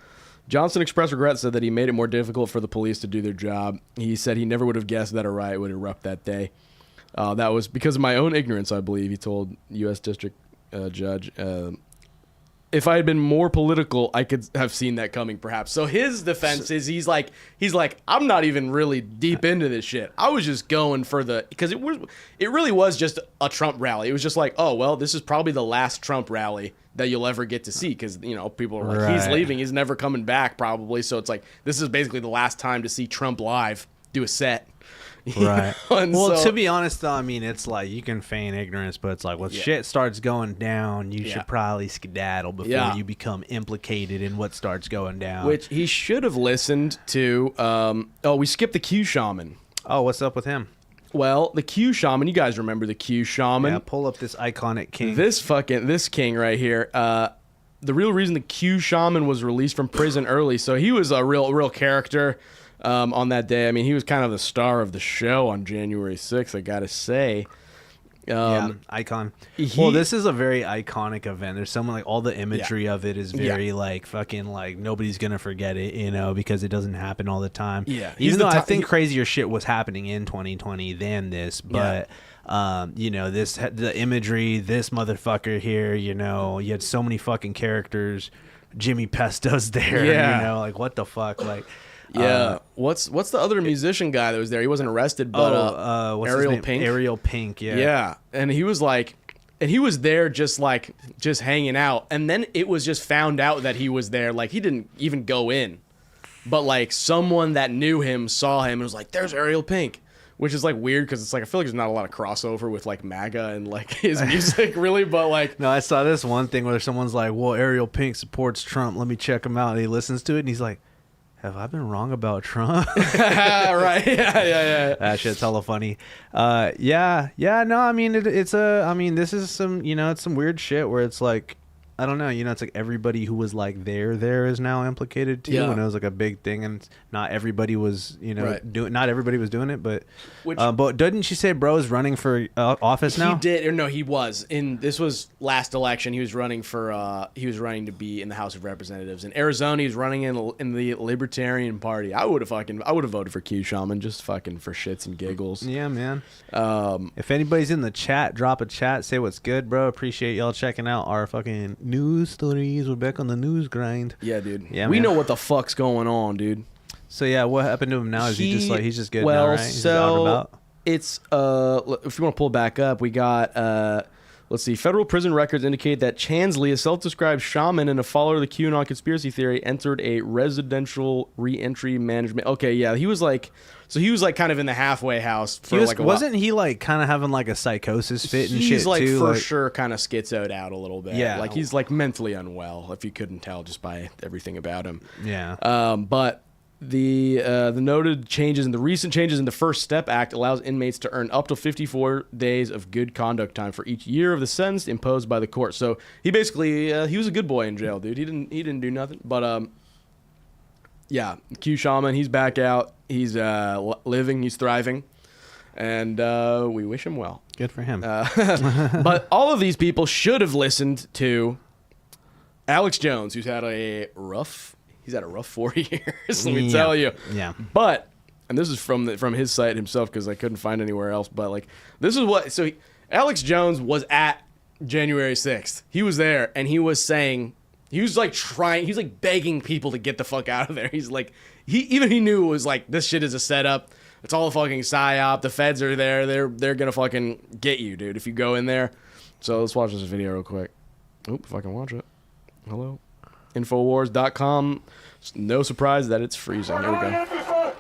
Johnson expressed regret, said that he made it more difficult for the police to do their job. He said he never would have guessed that a riot would erupt that day. That was because of my own ignorance, I believe, he told U.S. District Judge if I had been more political, I could have seen that coming, perhaps. So his defense is he's like, I'm not even really deep into this shit. I was just going for because it really was just a Trump rally. It was just like, oh well, this is probably the last Trump rally that you'll ever get to see, because people are like, he's leaving, he's never coming back probably. So it's like this is basically the last time to see Trump live do a set.
Right. Well, to be honest, though, I mean, it's like you can feign ignorance, but it's like when shit starts going down, you should probably skedaddle before you become implicated in what starts going down.
Which he should have listened to. We skipped the Q Shaman.
Oh, what's up with him?
Well, the Q Shaman, you guys remember the Q Shaman?
Yeah, pull up this iconic king.
This king right here. The real reason the Q Shaman was released from prison early, so he was a real character. On that day, I mean, he was kind of the star of the show on January 6th, I gotta say.
Icon. Well, this is a very iconic event. There's someone like all the imagery of it is very like fucking like nobody's gonna forget it, because it doesn't happen all the time.
Yeah.
Even though I think crazier shit was happening in 2020 than this, but the imagery, this motherfucker here, you had so many fucking characters. Jimmy Pesto's there, like what the fuck, like.
Yeah. What's the other musician guy that was there? He wasn't arrested, but
what's
Ariel
his name?
Pink.
Ariel Pink, yeah.
Yeah. And he was there just hanging out. And then it was just found out that he was there. Like, he didn't even go in. But like someone that knew him saw him and was like, there's Ariel Pink. Which is like weird because it's like I feel like there's not a lot of crossover with like MAGA and like his music really, but like
no, I saw this one thing where someone's like, well, Ariel Pink supports Trump, let me check him out, and he listens to it and he's like, have I been wrong about Trump?
Right. Yeah.
That shit's hella funny. No, I mean, this is some, it's some weird shit where it's like, I don't know, it's like everybody who was like there is now implicated too.
Yeah.
And it was like a big thing, and not everybody was, not everybody was doing it, but didn't she say bro is running for office now?
He did, or no, he was. This was last election. He was running to be in the House of Representatives. In Arizona, he was running in the Libertarian Party. I would have voted for Q Shaman just fucking for shits and giggles.
Yeah, man. If anybody's in the chat, drop a chat, say what's good, bro. Appreciate y'all checking out our fucking news stories. We're back on the news grind.
Yeah, dude.
Yeah,
we
man.
know what the fuck's going on, dude.
So yeah, what happened to him now? Is he's just good
well,
now, right? He's
so
out and about?
It's if you want to pull back up, we got let's see. Federal prison records indicate that Chansley, a self-described shaman and a follower of the QAnon conspiracy theory, entered a residential re-entry management. Okay, yeah, he was like kind of in the halfway house for like a while.
Wasn't he like kind of having like a psychosis fit and shit
He's like
too?
for sure kind of schizoed out a little bit.
Yeah.
Like he's like mentally unwell, if you couldn't tell just by everything about him.
Yeah.
But the noted changes and the recent changes in the First Step Act allows inmates to earn up to 54 days of good conduct time for each year of the sentence imposed by the court. So he basically he was a good boy in jail, dude. He didn't do nothing. But yeah, Q Shaman, he's back out. He's living, he's thriving, and we wish him well.
Good for him.
But all of these people should have listened to Alex Jones, who's had a rough 4 years, let me tell you.
Yeah.
But, and this is from his site himself because I couldn't find anywhere else, but like, this is what, so Alex Jones was at January 6th. He was there, and he was saying, he was like begging people to get the fuck out of there. He's like, he knew it was like, this shit is a setup. It's all a fucking psyop. The feds are there. They're gonna fucking get you, dude, if you go in there. So let's watch this video real quick. Oop, if I can watch it. Hello. Infowars.com. No surprise that it's freezing. Here we go.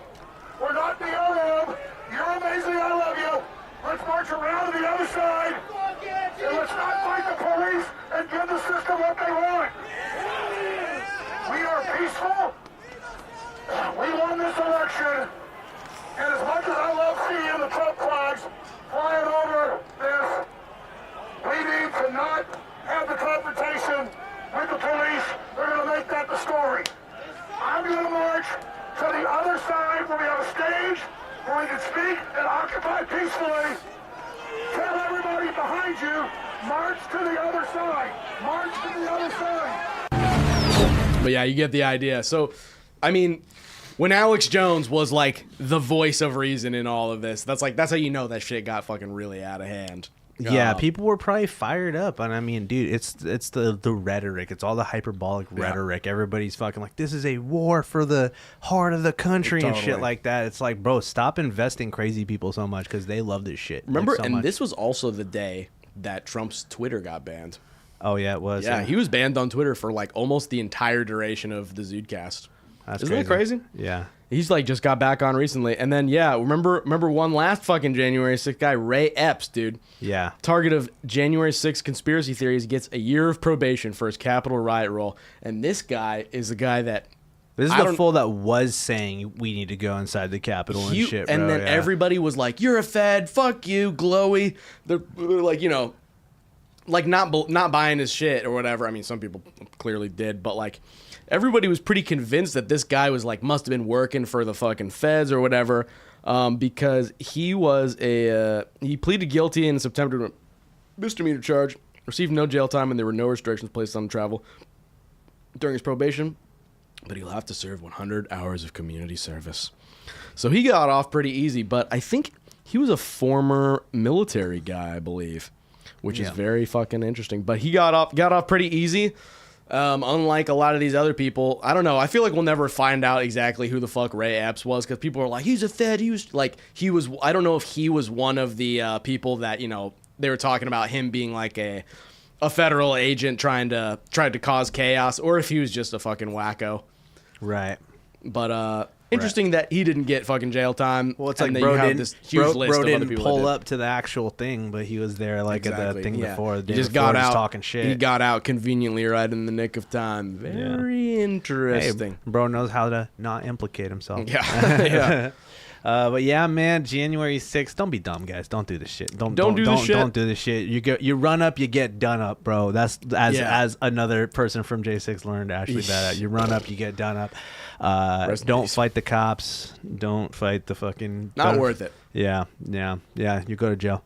We're not BLM. You're amazing. I love you. Let's march around to the other side. And let's not fight the police and give the system what they want. We are peaceful. We won this election. And as much as I love seeing the Trump flags flying over this, we need to not have the confrontation with the police. They're going to make that the story. I'm going to march to the other side where we have a stage where we can speak and occupy peacefully. Tell everybody behind you, march to the other side. March to the other side.
But yeah, you get the idea. So, I mean, when Alex Jones was like the voice of reason in all of this, that's how you know that shit got fucking really out of hand.
Yeah, people were probably fired up, and I mean, dude, it's the rhetoric. It's all the hyperbolic rhetoric. Everybody's fucking like, this is a war for the heart of the country and shit like that. It's like, bro, stop investing crazy people so much because they love this shit.
Remember,
like, so
and
much.
this was also the day that Trump's Twitter got banned.
Oh yeah, it was.
Yeah, he was banned on Twitter for like almost the entire duration of the ZudeCast.
That's
Isn't that crazy?
Yeah.
He's like just got back on recently, and then remember one last fucking January 6th guy, Ray Epps, dude.
Yeah.
Target of January 6th conspiracy theories, gets a year of probation for his Capitol riot role, and this guy is the guy that
This is the fool that was saying we need to go inside the Capitol and shit, bro.
And then everybody was like, "You're a Fed, fuck you, glowy." They're like, like not buying his shit or whatever. I mean, some people clearly did, but like everybody was pretty convinced that this guy was like must have been working for the fucking feds or whatever, because he was he pleaded guilty in September to a misdemeanor charge, received no jail time, and there were no restrictions placed on travel during his probation. But he'll have to serve 100 hours of community service. So he got off pretty easy, but I think he was a former military guy, I believe, which is very fucking interesting. But he got off pretty easy. Unlike a lot of these other people, I don't know. I feel like we'll never find out exactly who the fuck Ray Epps was, because people are like, he's a Fed. He was. I don't know if he was one of the people that they were talking about him being like a federal agent trying to cause chaos, or if he was just a fucking wacko.
Right.
But interesting that he didn't get fucking jail time.
Well, it's
and
like
that
bro
you have
didn't,
this huge list of other
didn't
people
pull
that did.
up to the actual thing, but he was there like at the thing before. The day
He just
before,
got out
talking shit.
He got out conveniently right in the nick of time. Very interesting.
Hey, bro knows how to not implicate himself.
Yeah. Yeah.
But yeah, man, January 6th. Don't be dumb, guys. Don't do this shit. Don't
do this shit.
Don't do this shit. You run up, you get done up, bro. That's as another person from J6 learned Ashley that you run up, you get done up. Don't fight the cops. Don't fight the fucking.
Not worth it.
Yeah. You go to jail.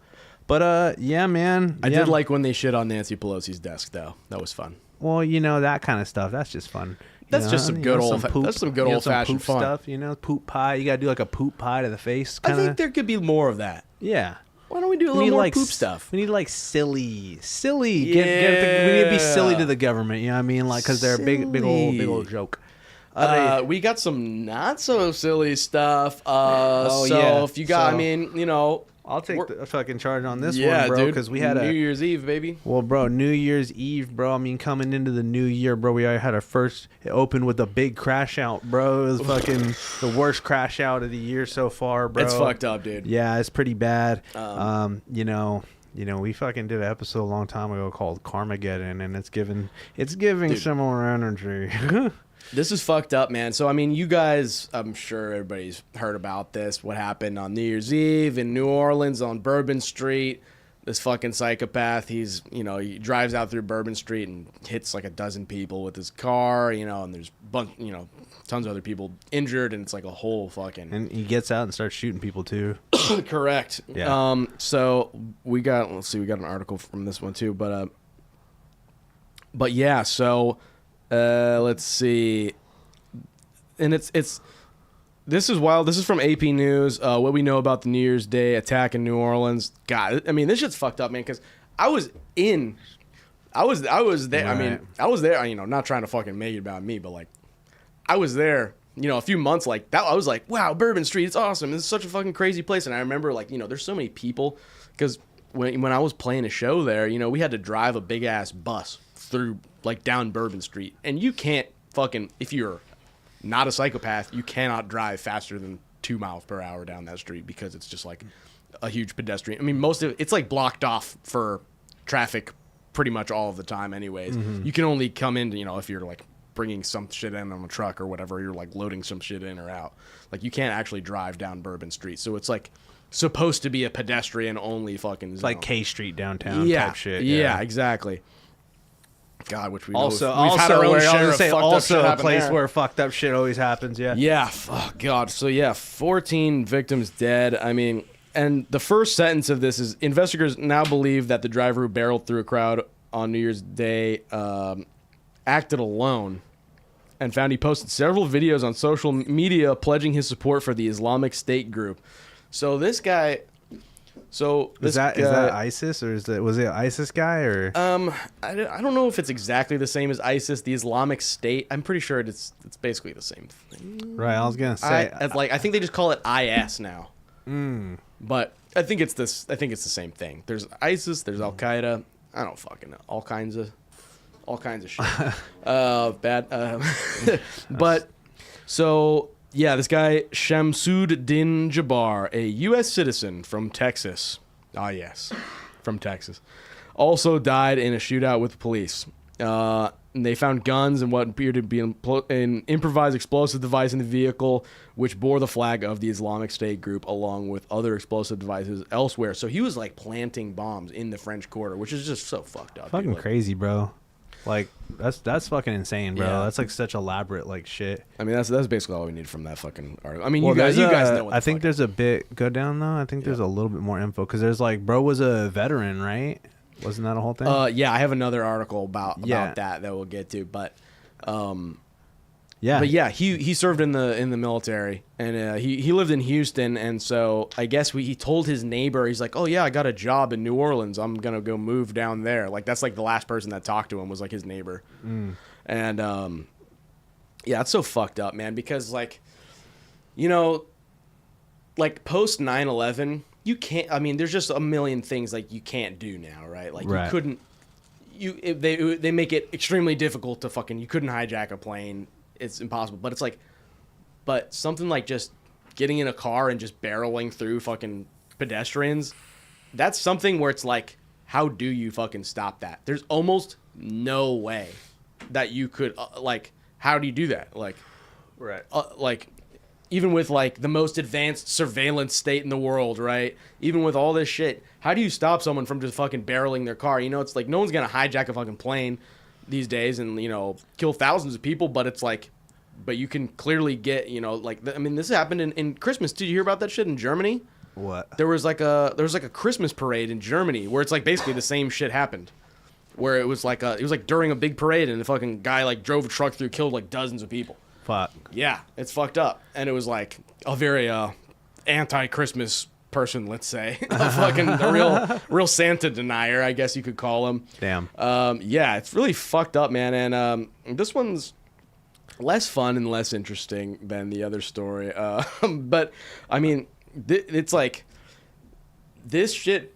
But yeah, man.
I did like when they shit on Nancy Pelosi's desk, though. That was fun.
Well, that kind of stuff. That's just fun.
That's just some good old. That's some good old fashioned fun
stuff. Poop pie. You gotta do like a poop pie to the face.
I think there could be more of that.
Yeah.
Why don't we do a little more poop stuff?
We need like silly. We need to be silly to the government. You know what I mean? Like, because they're a big old joke.
We got some not so silly stuff. If you got,
I'll take the fucking charge on this one, bro,
dude.
because we had
New Year's Eve, baby.
Well, bro, New Year's Eve, bro. I mean, coming into the new year, bro, we already had our first. It opened with a big crash out, bro. It was fucking the worst crash out of the year so far, bro.
It's fucked up, dude.
Yeah, it's pretty bad. We fucking did an episode a long time ago called Carmageddon, and it's giving similar energy.
This is fucked up, man. So, I mean, you guys, I'm sure everybody's heard about this. What happened on New Year's Eve in New Orleans on Bourbon Street. This fucking psychopath, he drives out through Bourbon Street and hits like a dozen people with his car, and there's tons of other people injured, and it's like a whole fucking...
And he gets out and starts shooting people, too.
Correct.
Yeah.
So, we got an article from this one, too, but yeah, so... let's see. And this is wild. This is from AP News. What we know about the New Year's Day attack in New Orleans. God, I mean, this shit's fucked up, man. Because I was there. Right. I mean, I was there. Not trying to fucking make it about me, but like, I was there. A few months like that. I was like, wow, Bourbon Street, it's awesome. This is such a fucking crazy place. And I remember like, there's so many people because when I was playing a show there, we had to drive a big ass bus through like down Bourbon Street, and you can't fucking, if you're not a psychopath, you cannot drive faster than 2 miles per hour down that street because it's just like a huge pedestrian. I mean, most of it's like blocked off for traffic pretty much all of the time anyways. Mm-hmm. You can only come in, if you're like bringing some shit in on a truck or whatever, you're like loading some shit in or out. Like you can't actually drive down Bourbon Street. So it's like supposed to be a pedestrian only fucking zone.
Like K Street downtown type shit.
Yeah, exactly. God, which we've
also
had our own share of fucked up shit
a place
there.
where fucked up shit always happens. Yeah.
Oh God. So 14 victims dead. I mean, and the first sentence of this is: investigators now believe that the driver who barreled through a crowd on New Year's Day acted alone, and found he posted several videos on social media pledging his support for the Islamic State group. So this guy, So
Is that ISIS or was it ISIS guy or?
I don't know if it's exactly the same as ISIS, the Islamic State. I'm pretty sure it's basically the same thing.
Right, I was gonna say.
I think they just call it IS now. But I think it's this. I think it's the same thing. There's ISIS. There's Al Qaeda. I don't fucking know. All kinds of shit. Bad. But so yeah, this guy Shamsuddin Jabbar, a U.S. citizen from Texas. Ah, yes, from Texas. Also died in a shootout with police. They found guns and what appeared to be an improvised explosive device in the vehicle, which bore the flag of the Islamic State group, along with other explosive devices elsewhere. So he was like planting bombs in the French Quarter, which is just so fucked up.
Fucking crazy, bro. Like that's fucking insane, bro.
Yeah.
That's like such elaborate like shit.
I mean, that's basically all we need from that fucking article. I mean,
Well,
you guys know. What
I think there's a bit go down though. I think there's a little bit more info because there's like bro was a veteran, right? Wasn't that a whole thing?
Yeah, I have another article about that we'll get to, but
yeah,
but yeah, he served in the military, and he lived in Houston, and so I guess he told his neighbor, he's like, oh yeah, I got a job in New Orleans, I'm gonna go move down there. Like that's like the last person that talked to him was like his neighbor, and yeah, it's so fucked up, man, because like, you know, like post 9/11. You can't. I mean, there's just a million things like you can't do now, right? Like you couldn't. They make it extremely difficult to fucking. You couldn't hijack a plane. It's impossible. But it's like, but something like just getting in a car and just barreling through fucking pedestrians. That's something where it's like, how do you fucking stop that? There's almost no way that you could like. How do you do that? Like, like. Even with, like, the most advanced surveillance state in the world, right? Even with all this shit, how do you stop someone from just fucking barreling their car? You know, it's like no one's going to hijack a fucking plane these days and, you know, kill thousands of people, but it's like, but you can clearly get, you know, like, I mean, this happened in Christmas. Did you hear about that shit in Germany?
What?
There was like a Christmas parade in Germany where it's like basically the same shit happened. Where it was like during a big parade and the fucking guy, like, drove a truck through, killed, like, dozens of people.
Fuck.
Yeah, it's fucked up. And it was like a very anti-Christmas person, let's say. A real Santa denier, I guess you could call him.
Damn.
Yeah, it's really fucked up, man. And this one's less fun and less interesting than the other story. But, I mean, it's like, this shit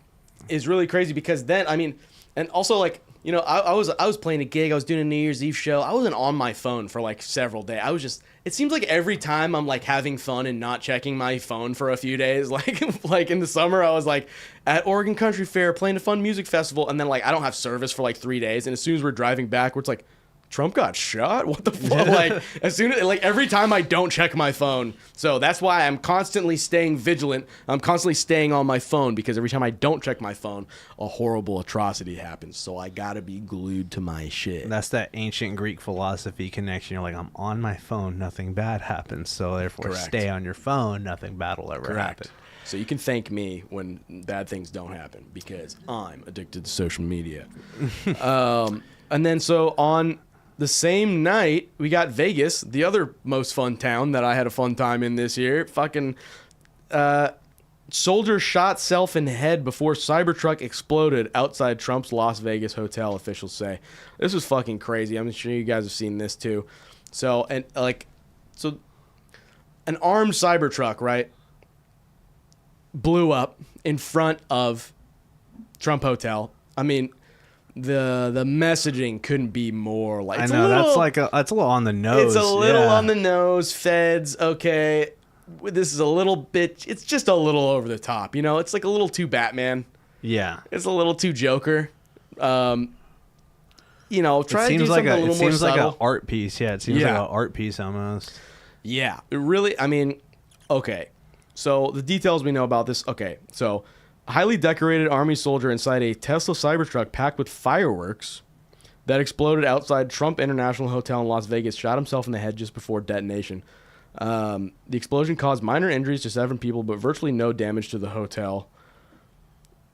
is really crazy because then, I mean, and also like, you know, I was playing a gig. I was doing a New Year's Eve show. I wasn't on my phone for like several days. I was just. It seems like every time I'm like having fun and not checking my phone for a few days. Like in the summer, I was like at Oregon Country Fair playing a fun music festival, and then like I don't have service for like 3 days. And as soon as we're driving back, it's like, Trump got shot? What the fuck? Like, as soon as, like, every time I don't check my phone. So that's why I'm constantly staying vigilant. I'm constantly staying on my phone because every time I don't check my phone, a horrible atrocity happens. So I gotta be glued to my shit.
That's that ancient Greek philosophy connection. You're like, I'm on my phone, nothing bad happens. So therefore,
Correct.
stay on your phone, nothing bad will ever happen.
So you can thank me when bad things don't happen because I'm addicted to social media. And then so on the same night, we got Vegas, the other most fun town that I had a fun time in this year. Fucking soldier shot self in the head before Cybertruck exploded outside Trump's Las Vegas hotel, officials say. This was fucking crazy. I'm sure you guys have seen this too. So, and like, so an armed Cybertruck, right, blew up in front of Trump Hotel. I mean, the messaging couldn't be more like,
I know, that's a little on the nose.
It's a little on the nose. Feds, okay, this is a little bit. It's just a little over the top. You know, it's like a little too Batman.
Yeah,
it's a little too Joker. You know, try to do
like
something a little more subtle.
It seems like an art piece. Yeah, it seems like an art piece almost.
Yeah, it really. I mean, okay. So the details we know about this. Okay, so a highly decorated army soldier inside a Tesla Cybertruck packed with fireworks that exploded outside Trump International Hotel in Las Vegas shot himself in the head just before detonation. The explosion caused minor injuries to 7 people, but virtually no damage to the hotel.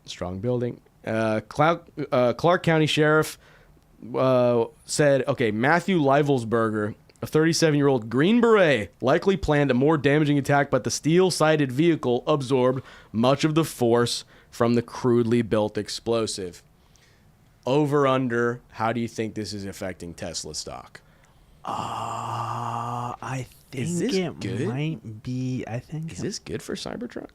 Strong building. Clark County Sheriff said, okay, Matthew Livelsberger, a 37-year-old Green Beret, likely planned a more damaging attack, but the steel-sided vehicle absorbed much of the force from the crudely built explosive. Over under, how do you think this is affecting Tesla stock?
I
Is
think
this
it
good?
might be. I think
Is this good for Cybertruck?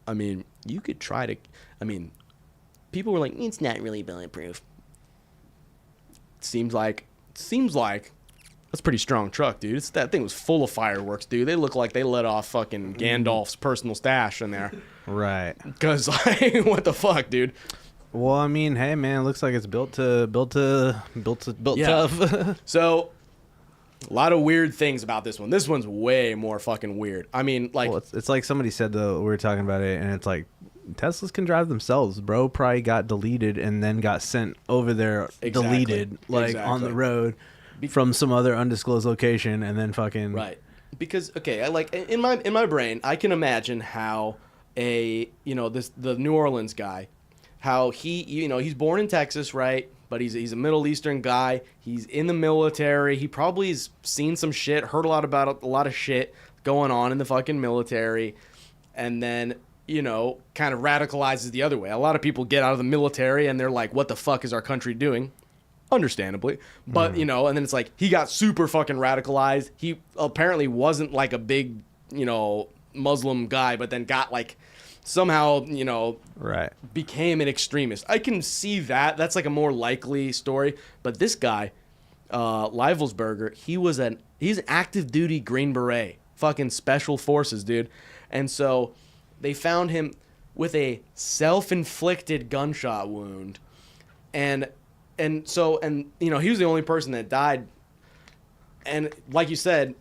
I mean, you could try to. I mean, people were like, it's not really bulletproof. Seems like that's a pretty strong truck, dude. That thing was full of fireworks, dude. They look like they let off fucking Gandalf's personal stash in there.
right.
Because like, what the fuck, dude?
Well, I mean, hey man, it looks like it's built
Yeah.
tough.
So, a lot of weird things about this one. This one's way more fucking weird. I mean, like,
Well, it's like somebody said though. We were talking about it, and it's like Teslas can drive themselves. Bro probably got deleted and then got sent over there
Exactly.
deleted, like on the
Exactly.
road from some other undisclosed location, and then fucking
right. Because okay, like in my brain, I can imagine how the New Orleans guy, how he's born in Texas, right? But he's a Middle Eastern guy. He's in the military. He probably has seen some shit, heard a lot about a lot of shit going on in the fucking military, and then kind of radicalizes the other way. A lot of people get out of the military and they're like, "What the fuck is our country doing?" Understandably, but and then it's like he got super fucking radicalized. He apparently wasn't like a big Muslim guy, but then got like somehow
right.
became an extremist. I can see that. That's like a more likely story. But this guy, Livelsberger, he's an active duty Green Beret, fucking special forces, dude. And so they found him with a self-inflicted gunshot wound, and he was the only person that died. And like you said,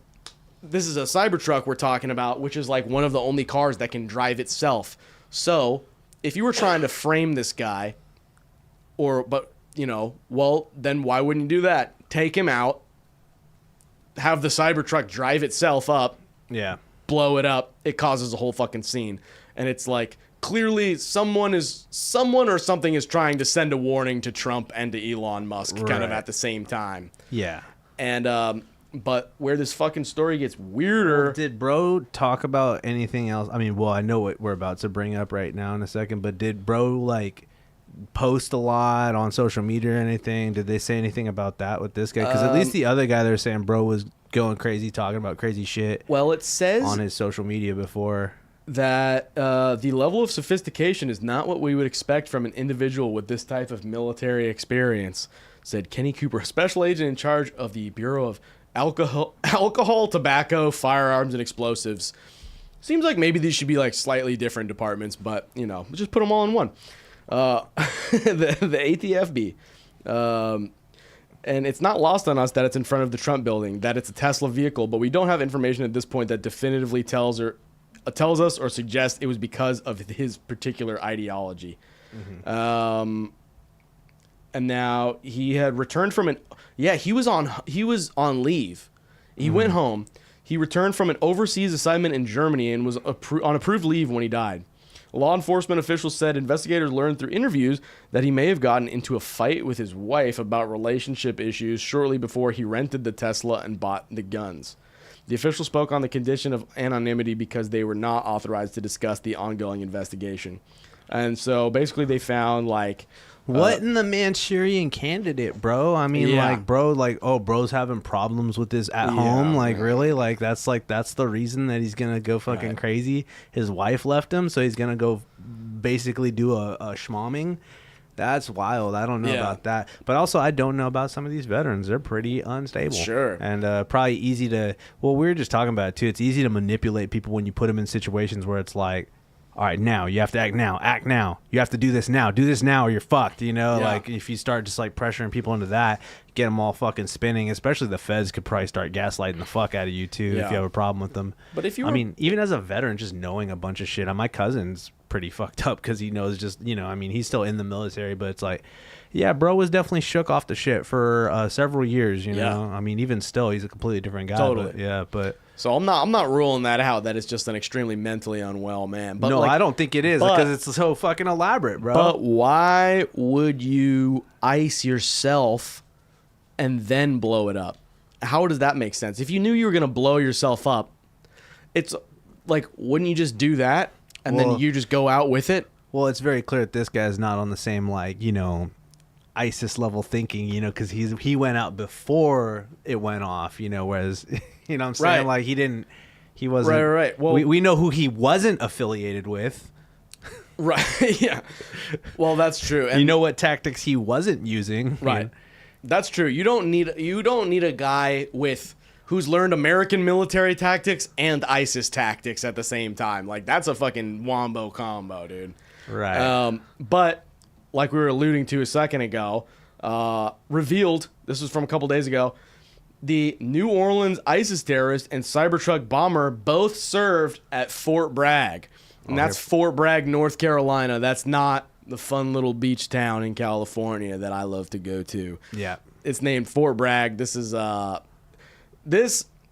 this is a Cybertruck we're talking about, which is like one of the only cars that can drive itself. So if you were trying to frame this guy, then why wouldn't you do that? Take him out, have the Cybertruck drive itself up,
Yeah.
blow it up. It causes a whole fucking scene. And it's like, clearly someone or something is trying to send a warning to Trump and to Elon Musk kind of
Right.
at the same time.
Yeah.
And but where this fucking story gets weirder.
Did bro talk about anything else? I mean, well, I know what we're about to bring up right now in a second, but did bro like post a lot on social media or anything? Did they say anything about that with this guy? Because at least the other guy they're saying bro was going crazy, talking about crazy shit
Well, it says
on his social media before.
that the level of sophistication is not what we would expect from an individual with this type of military experience, said Kenny Cooper, a special agent in charge of the Bureau of Alcohol, Tobacco, Firearms, and Explosives. Seems like maybe these should be like slightly different departments, but just put them all in one. The ATFB. And it's not lost on us that it's in front of the Trump building, that it's a Tesla vehicle, but we don't have information at this point that definitively tells us or suggests it was because of his particular ideology. Mm-hmm. And now he had returned from he was on leave. He went home. He returned from an overseas assignment in Germany and was on approved leave when he died. Law enforcement officials said investigators learned through interviews that he may have gotten into a fight with his wife about relationship issues shortly before he rented the Tesla and bought the guns. The official spoke on the condition of anonymity because they were not authorized to discuss the ongoing investigation. And so basically they found like...
What in the Manchurian Candidate, bro? I mean,
Yeah.
bro's having problems with this at home. Like,
man.
really? Like, that's the reason that he's gonna go fucking
Right.
crazy. His wife left him, so he's gonna go basically do a schmomming. That's wild. I don't know
Yeah.
about that. But also, I don't know about some of these veterans. They're pretty unstable.
Sure.
And probably easy to... Well, we were just talking about it, too. It's easy to manipulate people when you put them in situations where it's like, all right, now you have to act now. You have to do this now or you're fucked.
Yeah.
Like if you start just like pressuring people into that, get them all fucking spinning. Especially the feds could probably start gaslighting the fuck out of you too
Yeah.
if you have a problem with them.
But if you
I
were-
mean, even as a veteran, just knowing a bunch of shit. My cousin's pretty fucked up because he knows just I mean, he's still in the military, but it's like, yeah, bro was definitely shook off the shit for several years.
Yeah.
I mean, even still, he's a completely different guy.
Totally.
But.
So I'm not ruling that out, that it's just an extremely mentally unwell man. But
No,
like,
I don't think it is
but-
because it's so fucking elaborate, bro.
But why would you ice yourself and then blow it up? How does that make sense? If you knew you were going to blow yourself up, it's like, wouldn't you just do that and
Well-
then you just go out with it.
Well, it's very clear that this guy's not on the same, like, you know, ISIS level thinking, you know, because he went out before it went off, you know, whereas, you know what I'm saying?
Right.
Like, he wasn't.
Right. Well,
we know who he wasn't affiliated with.
right. Yeah. Well, that's true. And
You know what tactics he wasn't using.
right. That's true. You don't need a guy who's learned American military tactics and ISIS tactics at the same time. Like, that's a fucking wombo combo, dude.
Right.
But like we were alluding to a second ago, revealed, this was from a couple days ago, the New Orleans ISIS terrorist and Cybertruck bomber both served at Fort Bragg. And that's Fort Bragg, North Carolina. That's not the fun little beach town in California that I love to go to.
Yeah.
It's named Fort Bragg. This is Fort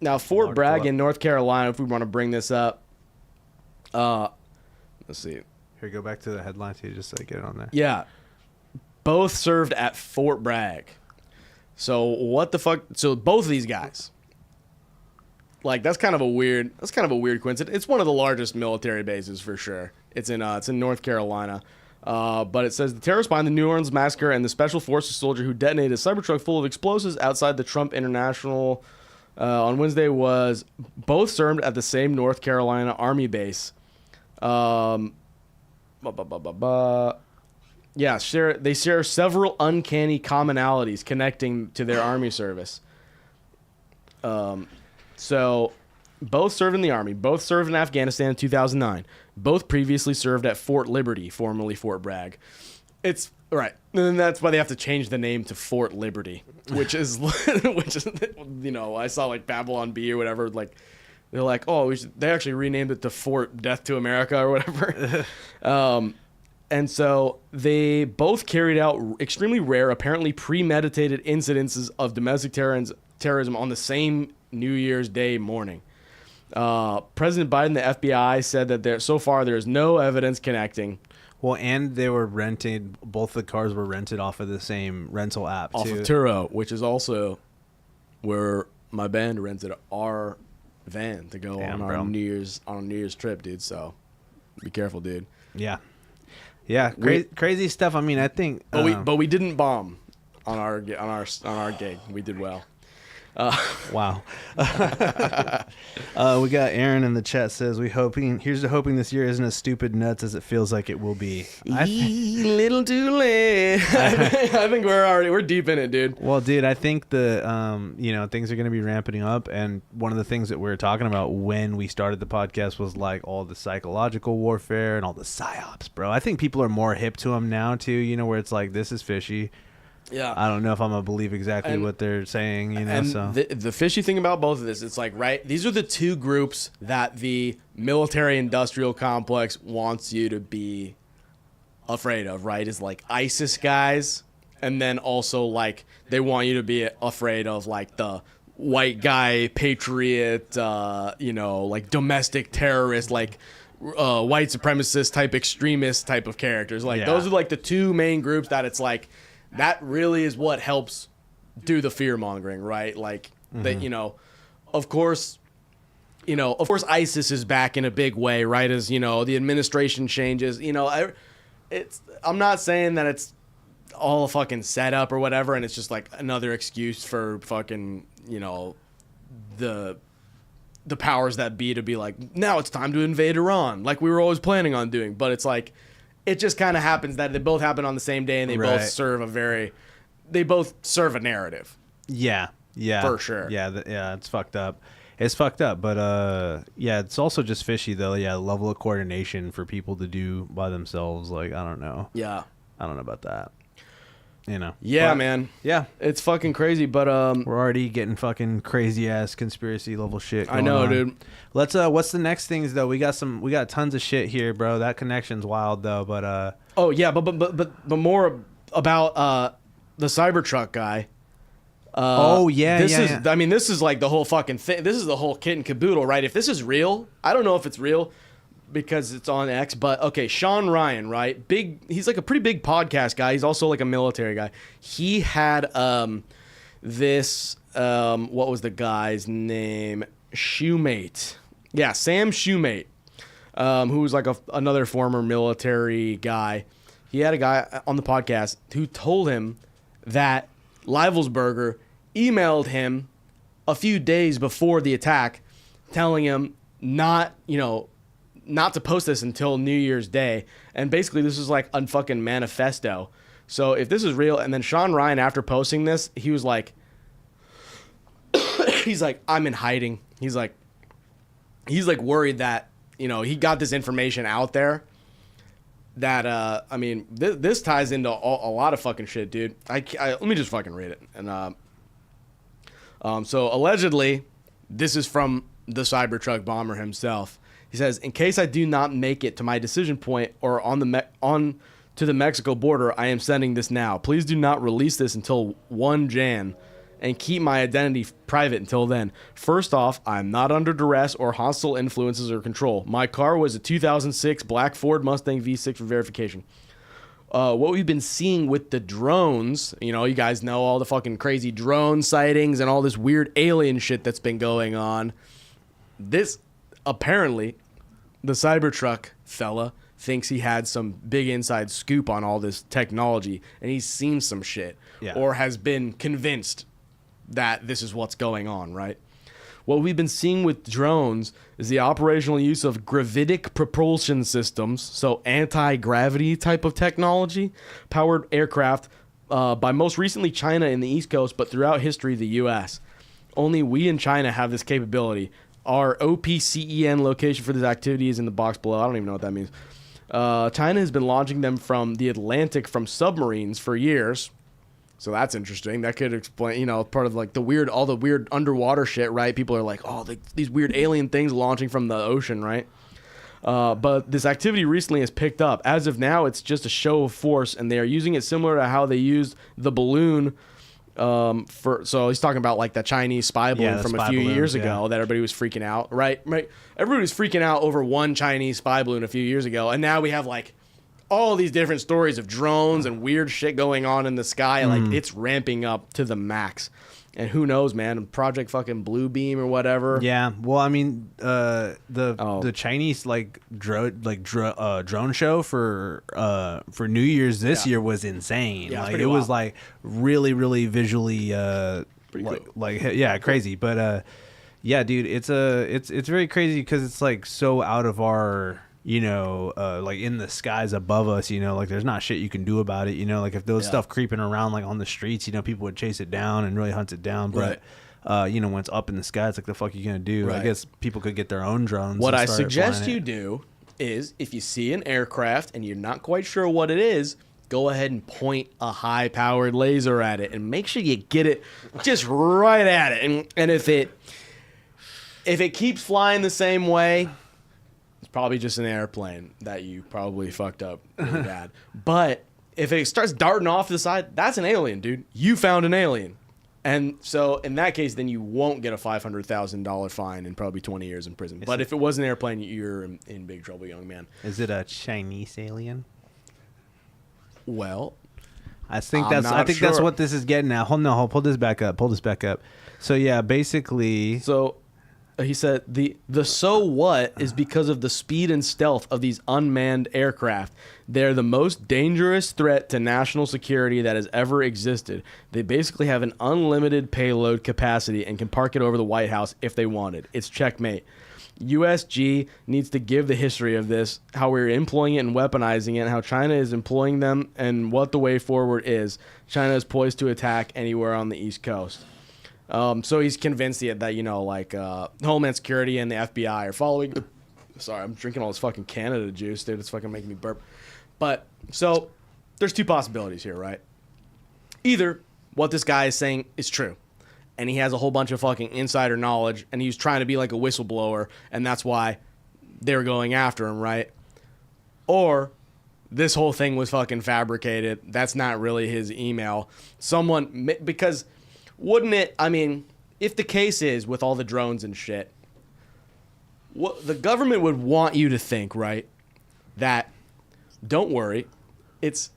Large
Bragg
club.
in North Carolina, if we want to bring this up. Let's see.
Here, go back to the headlines here, just so I get it on there.
Yeah. Both served at Fort Bragg. So what the fuck? So both of these guys. Like, that's kind of a weird coincidence. It's one of the largest military bases for sure. It's in North Carolina. But it says the terrorist behind the New Orleans massacre and the special forces soldier who detonated a Cybertruck full of explosives outside the Trump International on Wednesday was both served at the same North Carolina Army base. Yeah, they share several uncanny commonalities connecting to their Army service. So, both served in the Army. Both served in Afghanistan in 2009. Both previously served at Fort Liberty, formerly Fort Bragg. It's right, and that's why they have to change the name to Fort Liberty, which is, you know, I saw like Babylon Bee or whatever, like they're like, oh, they actually renamed it to Fort Death to America or whatever. And so they both carried out extremely rare, apparently premeditated incidences of domestic terrorism on the same New Year's Day morning. President Biden, the FBI, said that so far there is no evidence connecting.
Well, and they were rented. Both the cars were rented off of the same rental app
Off
too.
of Turo, which is also where my band rented our van to go
Damn,
on
bro.
our New Year's trip, dude. So be careful, dude.
Yeah. Crazy stuff. I mean, I think.
But we didn't bomb on our gig. We did well.
Wow. We got Aaron in the chat says, here's to hoping this year isn't as stupid nuts as it feels like it will be.
Little too late. I think we're deep in it, dude.
Well, dude, I think things are going to be ramping up. And one of the things that we were talking about when we started the podcast was like all the psychological warfare and all the psyops, bro. I think people are more hip to them now too, you know, where it's like, this is fishy.
Yeah.
I don't know if I'm going to believe exactly what they're saying, you know,
And
so.
the fishy thing about both of this, it's like, right, these are the two groups that the military-industrial complex wants you to be afraid of, right? Is like ISIS guys, and then also like they want you to be afraid of like the white guy patriot, like domestic terrorist, like white supremacist type extremist type of characters. Like those are like the two main groups that it's like that really is what helps do the fear mongering, right? Like that, of course, ISIS is back in a big way, right? As the administration changes, I'm not saying that it's all a fucking setup or whatever, and it's just like another excuse for fucking, the powers that be to be like, now it's time to invade Iran, like we were always planning on doing. But it's like, it just kind of happens that they both happen on the same day, and they both serve a narrative.
Yeah,
for sure.
Yeah, it's fucked up. It's fucked up, but it's also just fishy though. Yeah, level of coordination for people to do by themselves. Like, I don't know.
Yeah,
I don't know about that.
Yeah,
but,
man.
Yeah,
it's fucking crazy. But
we're already getting fucking crazy ass conspiracy level shit going
I know,
on.
dude.
Let's what's the next things though? We got tons of shit here, bro. That connection's wild though, but
oh yeah, but more about the Cybertruck guy. This is like the whole fucking thing. This is the whole kit and caboodle, right? If this is real, I don't know if it's real because it's on X, but okay, Sean Ryan, right? He's like a pretty big podcast guy. He's also like a military guy. He had this what was the guy's name? Shoemate. Yeah, Sam Shoemate. who was like another former military guy. He had a guy on the podcast who told him that Livelsberger emailed him a few days before the attack, telling him not to post this until New Year's Day. And basically this is like a fucking manifesto. So if this is real, and then Sean Ryan, after posting this, he was like, he's like, I'm in hiding. He's like worried that, he got this information out there that, this ties into a lot of fucking shit, dude. Let me just fucking read it. And, so allegedly, this is from the Cybertruck bomber himself. He says, in case I do not make it to my decision point or on to the Mexico border, I am sending this now. Please do not release this until 1 Jan and keep my identity private until then. First off, I'm not under duress or hostile influences or control. My car was a 2006 black Ford Mustang V6 for verification. What we've been seeing with the drones, you guys know all the fucking crazy drone sightings and all this weird alien shit that's been going on. This, apparently, the Cybertruck fella thinks he had some big inside scoop on all this technology, and he's seen some shit, or has been convinced that this is what's going on, right? What we've been seeing with drones is the operational use of gravitic propulsion systems, so anti-gravity type of technology, powered aircraft by most recently China in the East Coast, but throughout history, the U.S. Only we in China have this capability. Our OPCEN location for this activity is in the box below. I don't even know what that means. China has been launching them from the Atlantic from submarines for years. So that's interesting. That could explain, part of like all the weird underwater shit, right? People are like, oh, these weird alien things launching from the ocean, right? But this activity recently has picked up. As of now, it's just a show of force, and they are using it similar to how they used the balloon. So he's talking about like that Chinese spy balloon from a few years ago that everybody was freaking out, right? Everybody was freaking out over one Chinese spy balloon a few years ago, and now we have like all these different stories of drones and weird shit going on in the sky. Like it's ramping up to the max. And who knows, man? Project fucking Blue Beam or whatever.
Yeah. Well, I mean, the Chinese drone show for New Year's this year was insane.
Yeah,
like it was like really, really visually crazy. But yeah, dude, it's very crazy because it's like so out of our like in the skies above us, like there's not shit you can do about it, like if there was stuff creeping around like on the streets, people would chase it down and really hunt it down. But when it's up in the sky, it's like the fuck you gonna do? I guess people could get their own drones.
What I suggest you do is if you see an aircraft and you're not quite sure what it is, go ahead and point a high powered laser at it and make sure you get it just right at it. And if it keeps flying the same way, probably just an airplane that you probably fucked up really bad. But if it starts darting off to the side, that's an alien, dude. You found an alien. And so in that case, then you won't get a $500,000 fine and probably 20 years in prison. But if it was an airplane, you're in big trouble, young man.
Is it a Chinese alien?
Well,
I think that's what this is getting at. Hold on, pull this back up. So yeah, basically.
So he said the so what is because of the speed and stealth of these unmanned aircraft. They're the most dangerous threat to national security that has ever existed. They basically have an unlimited payload capacity and can park it over the White House if they wanted. It's checkmate. USG needs to give the history of this, how we're employing it and weaponizing it, and how China is employing them, and what the way forward is. China is poised to attack anywhere on the East Coast. So he's convinced that, Homeland Security and the FBI are following. Sorry, I'm drinking all this fucking Canada juice, dude. It's fucking making me burp. But, so, there's two possibilities here, right? Either what this guy is saying is true, and he has a whole bunch of fucking insider knowledge, and he's trying to be like a whistleblower, and that's why they're going after him, right? Or this whole thing was fucking fabricated. That's not really his email. Because wouldn't it, if the case is with all the drones and shit, what the government would want you to think, right, that don't worry, it's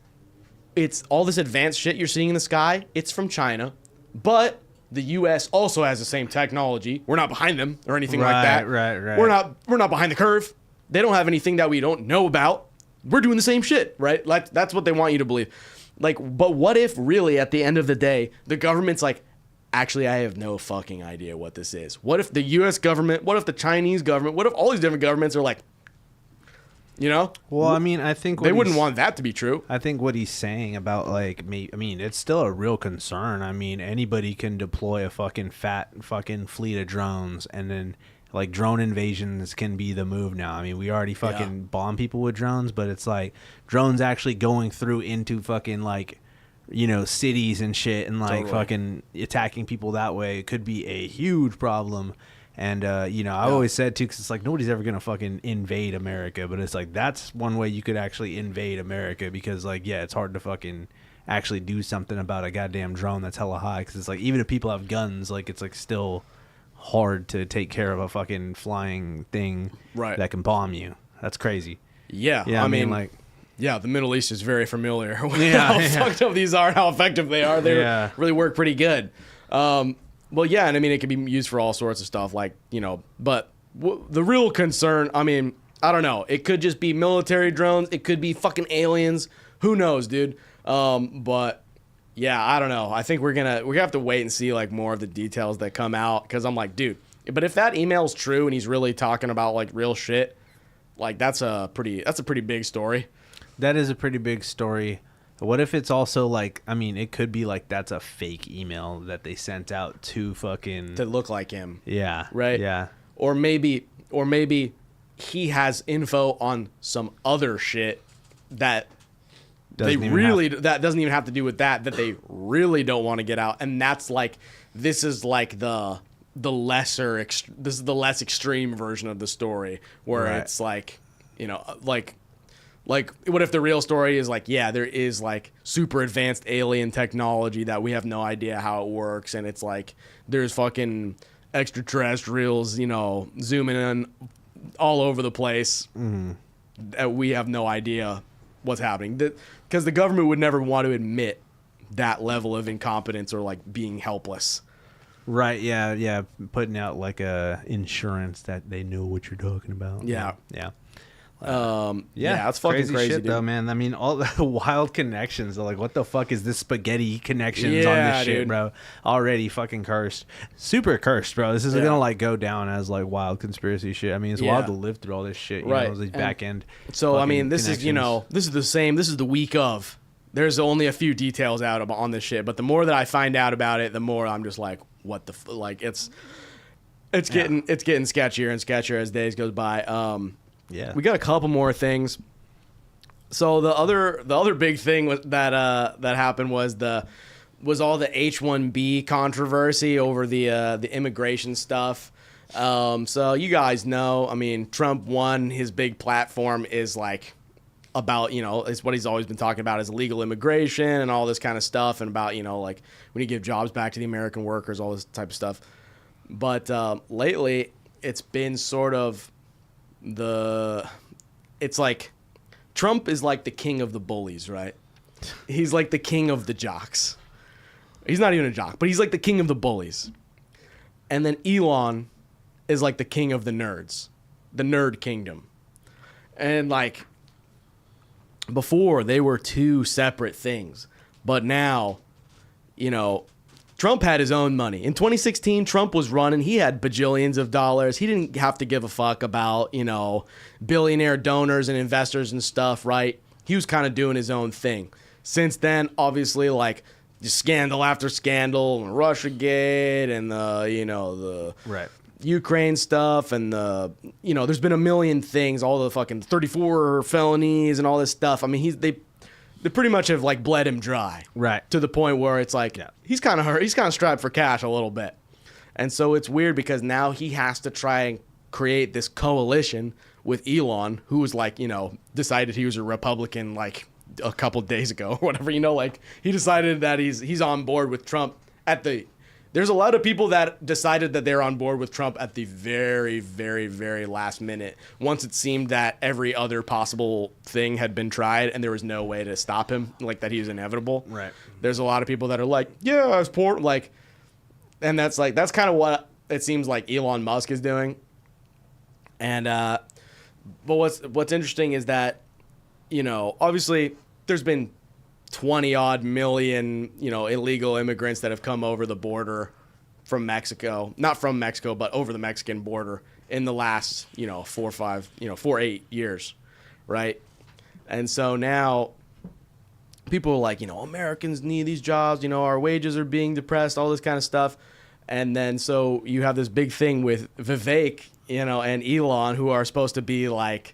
all this advanced shit you're seeing in the sky, it's from China, but the U.S. also has the same technology. We're not behind them or anything like that.
Right.
We're not behind the curve. They don't have anything that we don't know about. We're doing the same shit, right? Like, that's what they want you to believe. Like, but what if really at the end of the day, the government's like, actually, I have no fucking idea what this is. What if the U.S. government, what if the Chinese government, what if all these different governments are like, you know?
Well, I mean, I think
they wouldn't want that to be true.
I think what he's saying about like me, I mean, it's still a real concern. I mean, anybody can deploy a fucking fleet of drones, and then like drone invasions can be the move now. I mean, we already fucking bomb people with drones, but it's like drones actually going through into fucking like, you know, cities and shit, and like fucking attacking people that way could be a huge problem. And, you know, I always said, too, because it's like nobody's ever going to fucking invade America. But it's like that's one way you could actually invade America because, like, yeah, it's hard to fucking actually do something about a goddamn drone that's hella high. Because it's like even if people have guns, like, it's like still hard to take care of a fucking flying thing that can bomb you. That's crazy.
Yeah. I mean, like, yeah, the Middle East is very familiar with how fucked up these are and how effective they are. They really work pretty good. Well, yeah, and I mean, it can be used for all sorts of stuff, like, you know, but the real concern, I mean, I don't know. It could just be military drones. It could be fucking aliens. Who knows, dude? But, yeah, I don't know. I think we're gonna have to wait and see, like, more of the details that come out, because I'm like, dude, but if that email's true and he's really talking about, like, real shit, like, that's a pretty big story.
That is a pretty big story. What if it's also like, I mean, it could be like that's a fake email that they sent out to fucking
to look like him.
Yeah.
Right?
Yeah.
Or maybe he has info on some other shit that that doesn't even have to do with that they really don't want to get out, and that's like this is like the less extreme version of the story where it's like, you know, like what if the real story is like, yeah, there is like super advanced alien technology that we have no idea how it works, and it's like there's fucking extraterrestrials, you know, zooming in all over the place. That we have no idea what's happening, because the government would never want to admit that level of incompetence or like being helpless.
Right, yeah, putting out like a insurance that they know what you're talking about.
Yeah.
It's
fucking crazy
shit,
dude.
though, man. I mean, all the wild connections. They're like, what the fuck is this spaghetti connections on this shit,
dude.
bro? Already fucking cursed. Super cursed, bro. This isn't gonna like go down as like wild conspiracy shit. I mean, it's wild to live through all this shit, you know, these back end.
So, I mean, this is, you know, this is the same. This is the week of. There's only a few details out on this shit, but the more that I find out about it, the more I'm just like, what the like it's getting sketchier and sketchier as days goes by. We got a couple more things. So the other big thing that happened was all the H1b controversy over the immigration stuff. So you guys know, I mean, Trump won. His big platform is like about, you know, it's what he's always been talking about is illegal immigration and all this kind of stuff, and about, you know, like when you give jobs back to the American workers, all this type of stuff. But lately, it's been sort of it's like Trump is like the king of the bullies, right? He's like the king of the jocks. He's not even a jock, but he's like the king of the bullies. And then Elon is like the king of the nerds, the nerd kingdom. And like before, they were two separate things, but now, you know, Trump had his own money. In 2016, Trump was running. He had bajillions of dollars. He didn't have to give a fuck about, you know, billionaire donors and investors and stuff, right? He was kind of doing his own thing. Since then, obviously, like, scandal after scandal, and Russiagate, and the Ukraine stuff, and you know, there's been a million things, all the fucking 34 felonies and all this stuff. I mean, they pretty much have like bled him dry,
right?
To the point where it's like he's kind of hurt. He's kind of strapped for cash a little bit, and so it's weird because now he has to try and create this coalition with Elon, who was like, you know, decided he was a Republican like a couple days ago or whatever. You know, like he decided that he's on board with Trump at the. There's a lot of people that decided that they're on board with Trump at the very, very, very last minute. Once it seemed that every other possible thing had been tried and there was no way to stop him, like that he was inevitable.
Right.
There's a lot of people that are like, yeah, I was poor. Like, and that's kind of what it seems like Elon Musk is doing. And But what's interesting is that, you know, obviously there's been 20 odd million, you know, illegal immigrants that have come over the border from Mexico, not from Mexico, but over the Mexican border in the last, you know, 8 years, right? And so now people are like, you know, Americans need these jobs, you know, our wages are being depressed, all this kind of stuff. And then so you have this big thing with Vivek, you know, and Elon, who are supposed to be like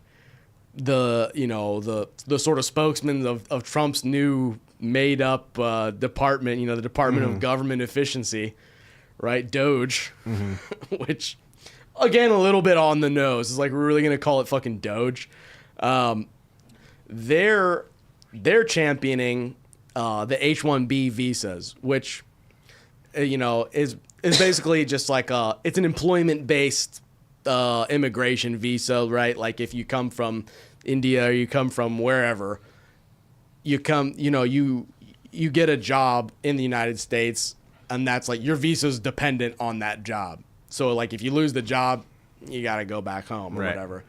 the, you know, the sort of spokesman of Trump's new made up department, you know, the Department of Government Efficiency, right? Doge, which again, a little bit on the nose. It's like, we're really going to call it fucking Doge. They're championing the H1b visas, which, you know, is basically just like it's an employment based immigration visa, right? Like if you come from India or you come from wherever, you get a job in the United States, and that's like your visa's dependent on that job. So like if you lose the job, you got to go back home or whatever.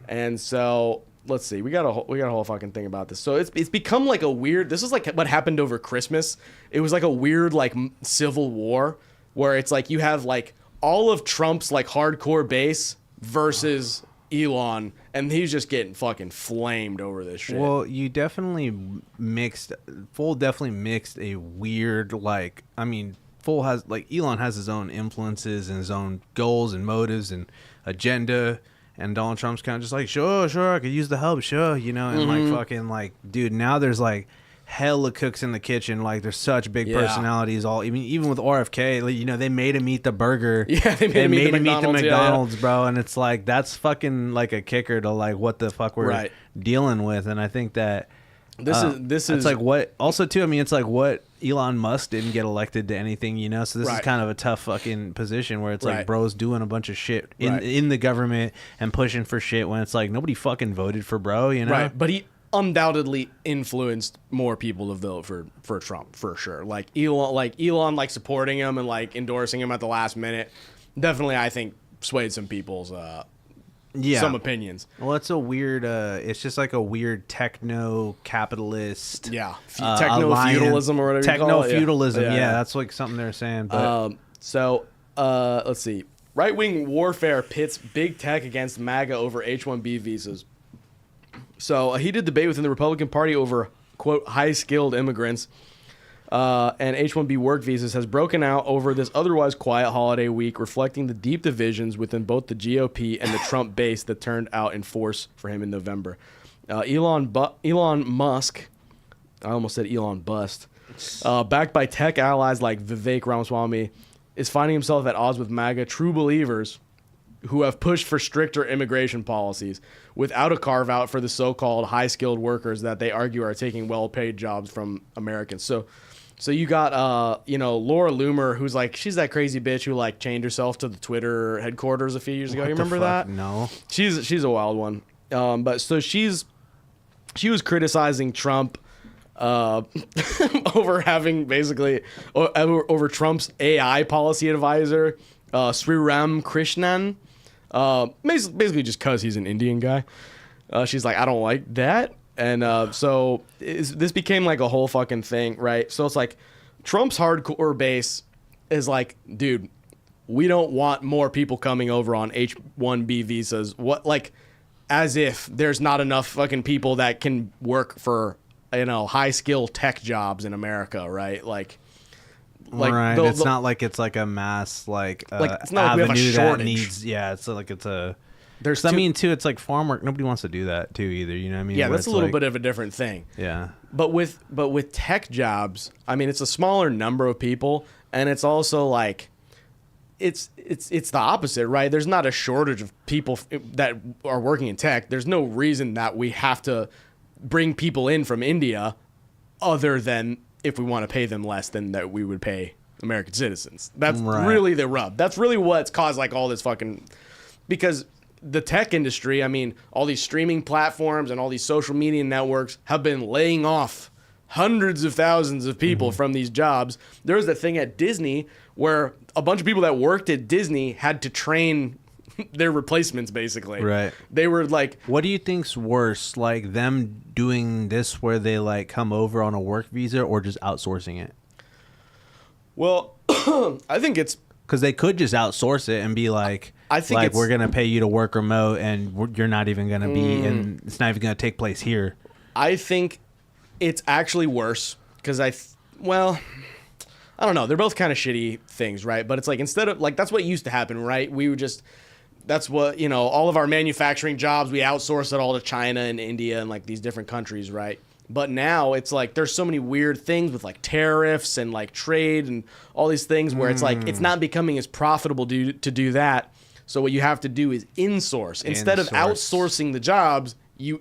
And so let's see, we got a whole fucking thing about this. So it's become like a weird, this is like what happened over Christmas. It was like a weird like civil war where it's like you have like all of Trump's like hardcore base versus Elon, and he's just getting fucking flamed over this shit.
Well, you definitely mixed a weird, like, I mean, Elon has his own influences and his own goals and motives and agenda, and Donald Trump's kind of just like, sure, I could use the help, sure, you know, and like fucking like, dude, now there's like hella cooks in the kitchen. Like there's such big personalities. Even with RFK, like, you know, they made him eat the burger. Yeah, they made him eat the McDonald's, bro. And it's like, that's fucking like a kicker to like what the fuck we're dealing with. And I think that this is it's like what also too. I mean, it's like what Elon Musk didn't get elected to anything, you know. So this is kind of a tough fucking position where it's like bro's doing a bunch of shit in the government and pushing for shit when it's like nobody fucking voted for bro, you know.
Right, but he undoubtedly influenced more people to vote for Trump for sure. Like Elon like supporting him and like endorsing him at the last minute definitely, I think, swayed some people's some opinions.
Well, it's a weird it's just like a weird techno capitalist
techno feudalism or whatever
techno feudalism. Yeah, that's like something they're saying. But
let's see. Right-wing warfare pits big tech against MAGA over H1b visas. So a heated debate within the Republican Party over, quote, high-skilled immigrants and H-1B work visas has broken out over this otherwise quiet holiday week, reflecting the deep divisions within both the GOP and the Trump base that turned out in force for him in November. Elon Musk, I almost said Elon Bust, backed by tech allies like Vivek Ramaswamy, is finding himself at odds with MAGA true believers who have pushed for stricter immigration policies without a carve-out for the so-called high-skilled workers that they argue are taking well-paid jobs from Americans. So you got, Laura Loomer, who's like, she's that crazy bitch who like chained herself to the Twitter headquarters a few years ago. You remember that?
No.
She's a wild one. But so she was criticizing Trump over having basically over Trump's AI policy advisor, Sriram Krishnan. Basically just because he's an Indian guy. She's like, I don't like that. And so this became like a whole fucking thing, right? So it's like Trump's hardcore base is like, dude, we don't want more people coming over on H1B visas. What, like, as if there's not enough fucking people that can work for, high skill tech jobs in America, right? Like
right. It's not like it's like a mass
it's not like we have a shortage.
It's like it's a.
There's
I mean, too, it's like farm work. Nobody wants to do that too either. You know what I mean?
Yeah, that's a little bit of a different thing.
Yeah.
But with tech jobs, I mean, it's a smaller number of people, and it's also like, it's the opposite, right? There's not a shortage of people that are working in tech. There's no reason that we have to bring people in from India, other than if we want to pay them less than that we would pay American citizens. That's really the rub. That's really what's caused like all this fucking, because the tech industry, I mean, all these streaming platforms and all these social media networks have been laying off hundreds of thousands of people from these jobs. There was a thing at Disney where a bunch of people that worked at Disney had to train their replacements basically.
Right.
They were like,
What do you think's worse, like them doing this where they like come over on a work visa, or just outsourcing it?
well, I think it's
Because they could just outsource it and be like,
I think
like
it's-
we're gonna pay you to work remote, and you're not even gonna be, and it's not even gonna take place here.
I think it's actually worse because well, I don't know. They're both kind of shitty things, right? But it's like instead of like that's what used to happen, right? We would just that's what all of our manufacturing jobs we outsource it all to China and India and like these different countries, right? But now it's like there's so many weird things with like tariffs and like trade and all these things where it's like it's not becoming as profitable to do that. So what you have to do is insource. Instead of outsourcing the jobs, you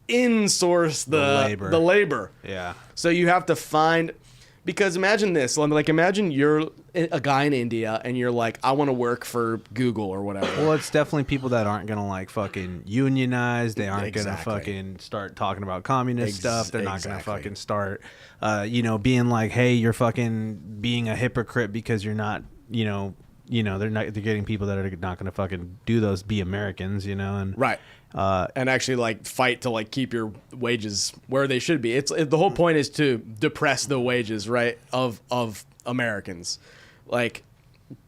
insource the labor.
Yeah.
So you have to find, because imagine this, like imagine you're a guy in India and you're like, I want to work for Google or whatever.
Well, it's definitely people that aren't gonna like fucking unionize. They aren't gonna
Exactly.
fucking start talking about communist stuff. They're not gonna
exactly.
fucking start, being like, hey, you're fucking being a hypocrite because you're not, they're getting people that are not gonna fucking do those, be Americans, and
Right. And actually like fight to like keep your wages where they should be. The whole point is to depress the wages, right, of Americans. Like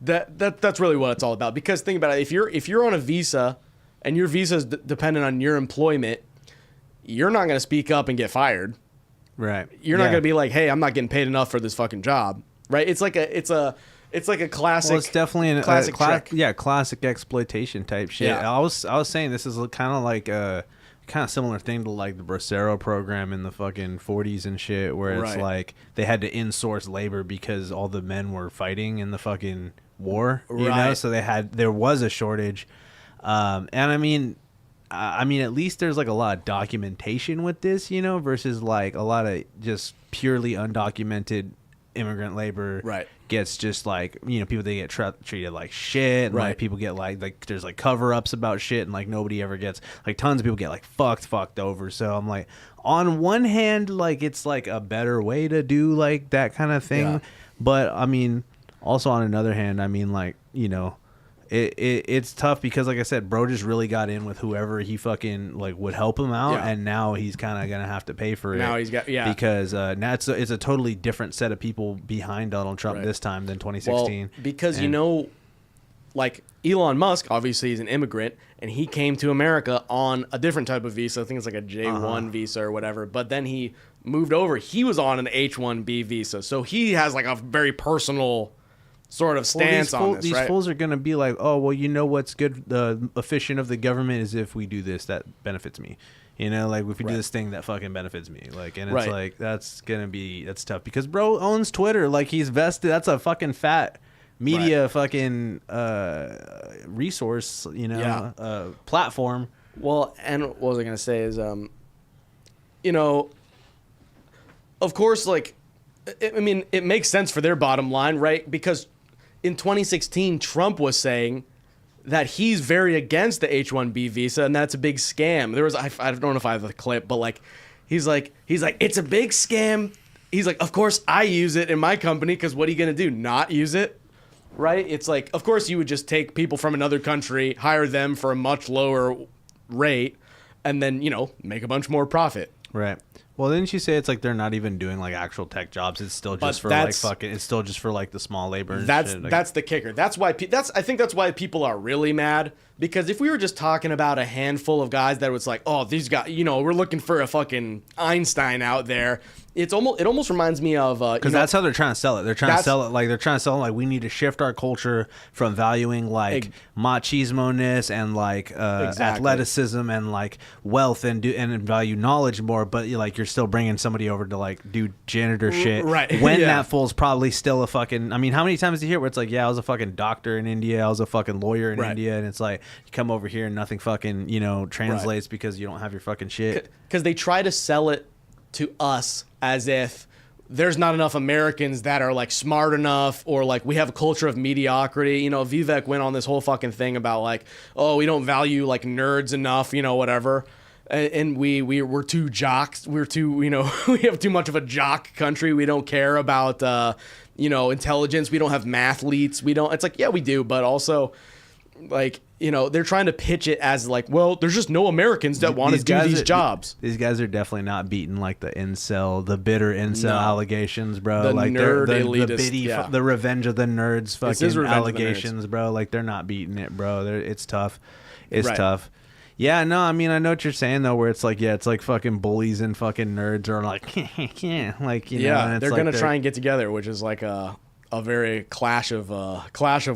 that's really what it's all about. Because think about it, if you're on a visa and your visa is dependent on your employment, you're not going to speak up and get fired.
right.
You're not going to be like, "Hey, I'm not getting paid enough for this fucking job." Right? It's like a classic.
Well, it's definitely a
classic trick.
Yeah, classic exploitation type shit.
Yeah.
I was saying this is kind of like a kind of similar thing to like the Bracero program in the fucking 40s and shit, where it's
Right.
like they had to insource labor because all the men were fighting in the fucking war,
Right.
So there was a shortage, and I mean, at least there's like a lot of documentation with this, versus like a lot of just purely undocumented immigrant labor.
Right.
Gets just like people, they get treated like shit, and
Right.
like people get like there's like cover-ups about shit, and like nobody ever gets, like tons of people get like fucked over. So I'm like, on one hand, like it's like a better way to do like that kind of thing,
Yeah.
but I mean also on another hand, I mean like it's tough because like I said, bro just really got in with whoever he fucking like would help him out,
Yeah.
and now he's kind of gonna have to pay for it.
Now he's got- yeah.
because now it's a totally different set of people behind Donald Trump
Right.
this time than 2016.
Well, because
And-
like Elon Musk obviously is an immigrant, and he came to America on a different type of visa. I think it's like a J1 visa or whatever. But then he moved over. He was on an H1b visa, so he has like a very personal sort of stance on this.
These
right?
fools are gonna be like, oh well, what's good, efficient of the government is if we do this, that benefits me. Like if we do this thing that fucking benefits me, like, and it's
Right.
like that's tough because bro owns Twitter, like he's vested. That's a fucking fat media fucking resource,
Yeah.
platform.
Well, and what was I gonna say is, of course, like, I mean, it makes sense for their bottom line, right? Because in 2016, Trump was saying that he's very against the H1b visa, and that's a big scam. There was, I don't know if I have the clip, but like, he's like, it's a big scam. He's like, of course I use it in my company, because what are you gonna do? Not use it? Right? It's like, of course you would just take people from another country, hire them for a much lower rate, and then, make a bunch more profit.
Right. Well, didn't you say it's like they're not even doing like actual tech jobs? It's still just for like fucking. It's still just for like the small labor. And
That's
shit. Like,
that's the kicker. That's why I think that's why people are really mad, because if we were just talking about a handful of guys that was like, oh, these guys, we're looking for a fucking Einstein out there. It almost reminds me of
because that's how they're trying to sell it. They're trying to sell it like we need to shift our culture from valuing like machismo-ness and like athleticism and like wealth and value knowledge more, but you're still bringing somebody over to like do janitor shit,
right?
When
Yeah.
that fool's probably still a fucking. I mean, how many times do you hear where it's like, yeah, I was a fucking doctor in India, I was a fucking lawyer in
Right.
India, and it's like you come over here and nothing fucking translates because you don't have your fucking shit.
Because they try to sell it to us as if there's not enough Americans that are like smart enough, or like we have a culture of mediocrity. Vivek went on this whole fucking thing about like, oh, we don't value like nerds enough, whatever. And we're too jocks. We're too, we have too much of a jock country. We don't care about, intelligence. We don't have mathletes. We don't, it's like, yeah, we do. But also Like, you know, they're trying to pitch it as like, well, there's just no Americans that want to do these jobs.
These guys are definitely not beating like the bitter incel allegations, bro.
The
like
nerd
the
elitist,
the revenge of the nerds fucking
revenge
allegations, bro. Like they're not beating it, bro. It's tough. It's
Right.
tough. Yeah, no, I mean, I know what you're saying though, where it's like, yeah, it's like fucking bullies and fucking nerds are like, yeah, like, you know, and it's
they're
like
gonna try and get together, which is like a very clash of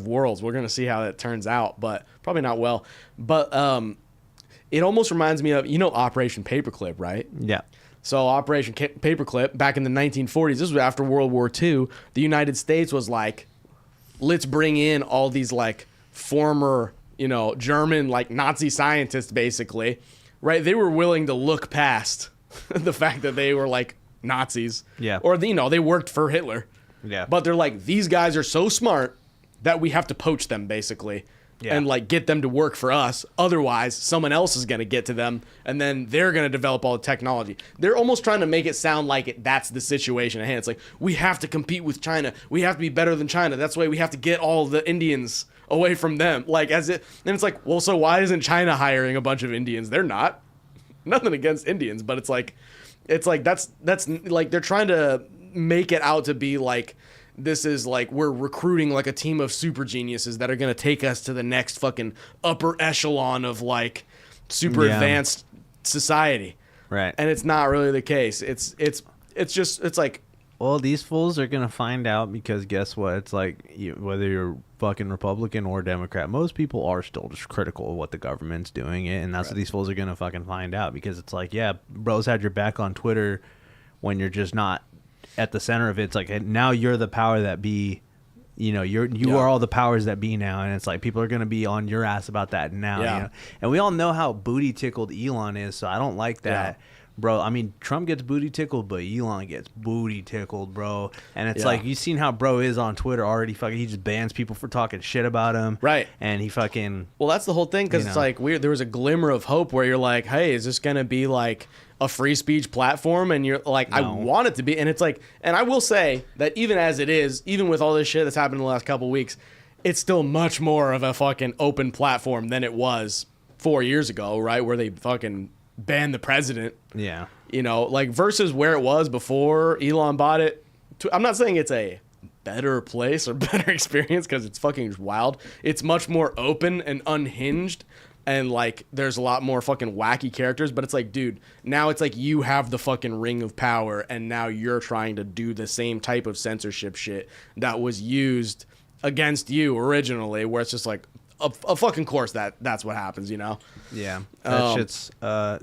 worlds. We're gonna see how that turns out, but probably not well. But it almost reminds me of, you know, Operation Paperclip, right?
Yeah.
So Operation Paperclip back in the 1940s. This was after World War II. The United States was like, let's bring in all these like former, you know, German like Nazi scientists, basically, right? They were willing to look past the fact that they were like Nazis,
Yeah.
or you know, they worked for Hitler.
Yeah.
But they're like, these guys are so smart that we have to poach them, basically.
Yeah.
And like get them to work for us. Otherwise, someone else is going to get to them, and then they're going to develop all the technology. They're almost trying to make it sound like that's the situation at hand. It's like, we have to compete with China. We have to be better than China. That's why we have to get all the Indians away from them. Like, and it's like, well, so why isn't China hiring a bunch of Indians? They're not. Nothing against Indians, but it's like that's like they're trying to make it out to be like, this is like we're recruiting like a team of super geniuses that are going to take us to the next fucking upper echelon of like super advanced society.
Right.
And it's not really the case. It's like,
Well, these fools are going to find out because guess what? It's like, whether you're fucking Republican or Democrat, most people are still just critical of what the government's doing it. And that's what these fools are going to fucking find out, because it's like, yeah, bros had your back on Twitter when you're just not at the center of it. It's like, now you're the power that be, you know, you are all the powers that be now. And it's like, people are going to be on your ass about that now.
Yeah.
You know? And we all know how booty tickled Elon is. So I don't like that.
Yeah.
Bro, I mean, Trump gets booty tickled, but Elon gets booty tickled, bro. And it's like, you've seen how bro is on Twitter already. Fucking, he just bans people for talking shit about him.
Right.
And he fucking...
well, that's the whole thing, because it's like there was a glimmer of hope where you're like, hey, is this going to be like a free speech platform? And you're like, I want it to be. And it's like, and I will say that even as it is, even with all this shit that's happened in the last couple of weeks, it's still much more of a fucking open platform than it was 4 years ago, right? Where they fucking banned the president.
Yeah.
You know, like versus where it was before Elon bought it. I'm not saying it's a better place or better experience, because it's fucking wild. It's much more open and unhinged, and like there's a lot more fucking wacky characters. But it's like, dude, now it's like you have the fucking ring of power, and now you're trying to do the same type of censorship shit that was used against you originally, where it's just like a fucking course that's what happens, you know?
Yeah. That shit's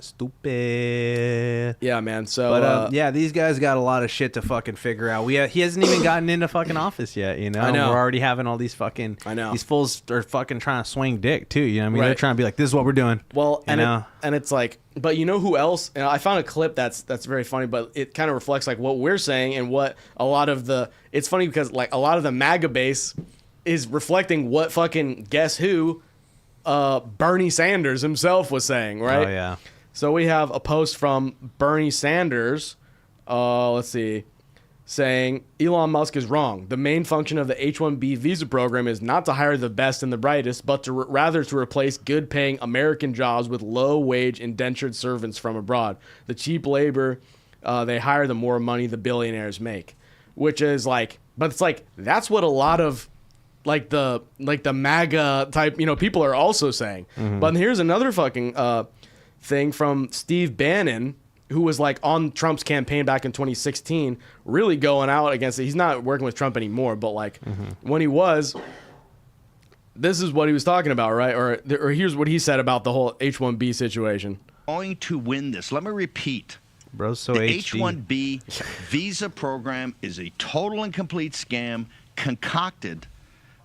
stupid.
Yeah, man. So,
But yeah, these guys got a lot of shit to fucking figure out. He hasn't even gotten into fucking office yet, you know?
I know.
We're already having all these fucking...
I know.
These fools are fucking trying to swing dick, too, you know what I mean?
Right.
They're trying to be like, this is what we're doing.
well,
you know?
and it's like, but you know who else? And I found a clip that's very funny, but it kind of reflects like what we're saying and what a lot of the... It's funny because like a lot of the MAGA base is reflecting what fucking guess who Bernie Sanders himself was saying, right?
Oh, yeah.
So we have a post from Bernie Sanders, let's see, saying Elon Musk is wrong. The main function of the H1b Visa program is not to hire the best and the brightest, but to rather to replace good-paying American jobs with low-wage indentured servants from abroad. The cheap labor they hire, the more money the billionaires make. Which is like, but it's like, that's what a lot of like the MAGA type, you know, people are also saying.
Mm-hmm.
But here's another fucking thing from Steve Bannon, who was like on Trump's campaign back in 2016, really going out against it. He's not working with Trump anymore, but like when he was, this is what he was talking about, right? Or here's what he said about the whole H1b situation.
Going to win this. Let me repeat.
Bro, so
The
HD.
H1b Visa program is a total and complete scam concocted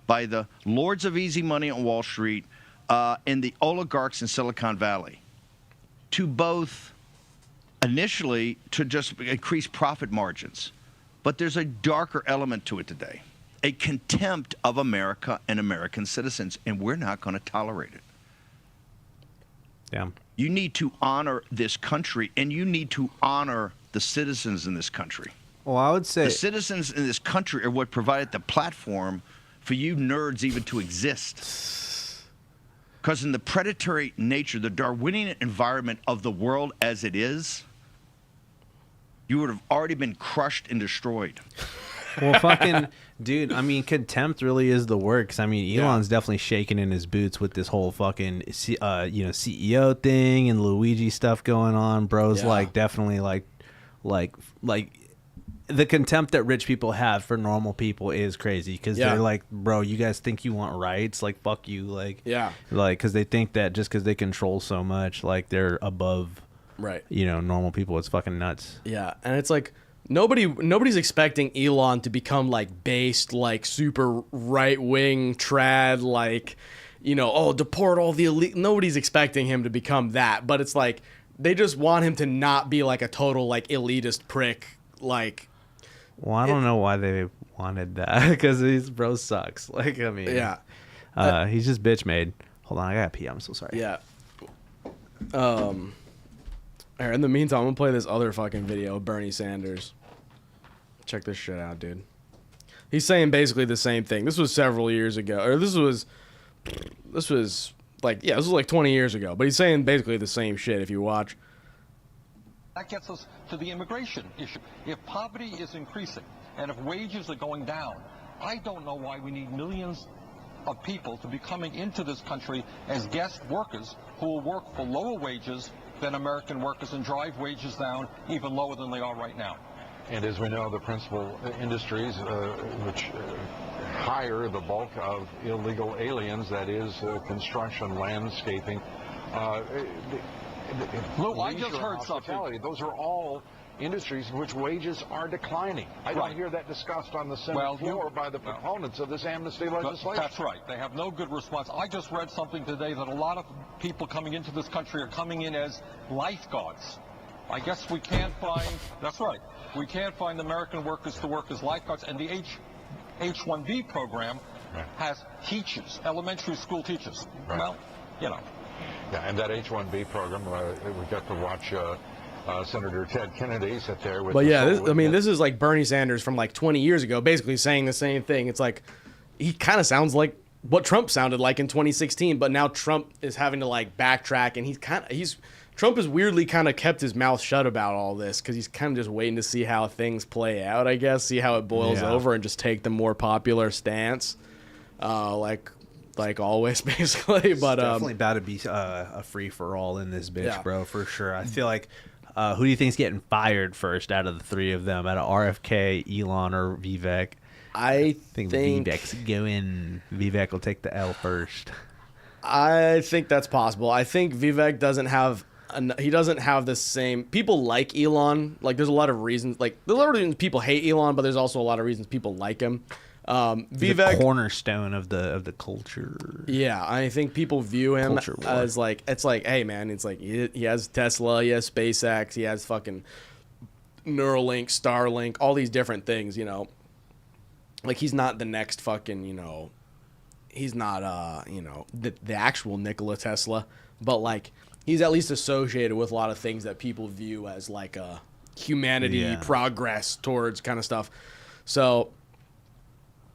by the lords of easy money on Wall Street and the oligarchs in Silicon Valley to both initially to just increase profit margins. But there's a darker element to it today, a contempt of America and American citizens, and we're not going to tolerate it.
Damn.
You need to honor this country, and you need to honor the citizens in this country.
Well, I would say...
The citizens in this country are what provided the platform for you nerds even to exist. Because in the predatory nature, the Darwinian environment of the world as it is, you would have already been crushed and destroyed.
Well, fucking dude, I mean, contempt really is the word. 'Cause I mean, Elon's definitely shaking in his boots with this whole fucking, CEO thing and Luigi stuff going on. Bro's like definitely like the contempt that rich people have for normal people is crazy. Because they're like, bro, you guys think you want rights? Like, fuck you. Like, because they think that just because they control so much, like they're above, normal people. It's fucking nuts. Yeah,
and it's like. Nobody's expecting Elon to become like based, like super right wing trad, like, deport all the elite. Nobody's expecting him to become that, but it's like they just want him to not be like a total like elitist prick. Like,
well, I don't know why they wanted that because his bro sucks. Like, I mean, he's just bitch made. Hold on, I gotta pee. I'm so sorry.
Yeah. In the meantime, I'm gonna play this other fucking video of Bernie Sanders. Check this shit out, dude. He's saying basically the same thing. This was several years ago, or this was like 20 years ago. But he's saying basically the same shit. If you watch,
that gets us to the immigration issue. If poverty is increasing and if wages are going down, I don't know why we need millions of people to be coming into this country as guest workers who will work for lower wages than American workers and drive wages down even lower than they are right now.
And as we know, the principal industries which hire the bulk of illegal aliens, that is construction, landscaping,
Lou, I just heard something.
Those are all industries in which wages are declining. I don't hear that discussed on the Senate floor by the proponents of this amnesty legislation.
That's right. They have no good response. I just read something today that a lot of people coming into this country are coming in as lifeguards. I guess we can't find, that's right, we can't find American workers to work as lifeguards, and the H1b program has teachers, elementary school teachers. Well,
Yeah, and that H1b program, we got to watch Senator Ted Kennedy sit there with.
But this is like Bernie Sanders from like 20 years ago, basically saying the same thing. It's like he kind of sounds like what Trump sounded like in 2016, but now Trump is having to like backtrack, and Trump has weirdly kind of kept his mouth shut about all this because he's kind of just waiting to see how things play out, I guess, see how it boils over, and just take the more popular stance, like always, basically. But
it's definitely about to be a free for all in this bitch, bro, for sure. I feel like who do you think's getting fired first out of the three of them? Out of RFK, Elon, or Vivek?
I think
Vivek's going. Vivek will take the L first.
I think that's possible. I think Vivek doesn't have the same. People like Elon. Like, there's a lot of reasons. Like, there's a lot of reasons people hate Elon, but there's also a lot of reasons people like him. Vivek,
the cornerstone of the culture.
Yeah, I think people view him as like, it's like, hey man, it's like he has Tesla, he has SpaceX, he has fucking Neuralink, Starlink, all these different things, Like, he's not the next fucking, he's not the actual Nikola Tesla, but like he's at least associated with a lot of things that people view as like a humanity progress towards kind of stuff. So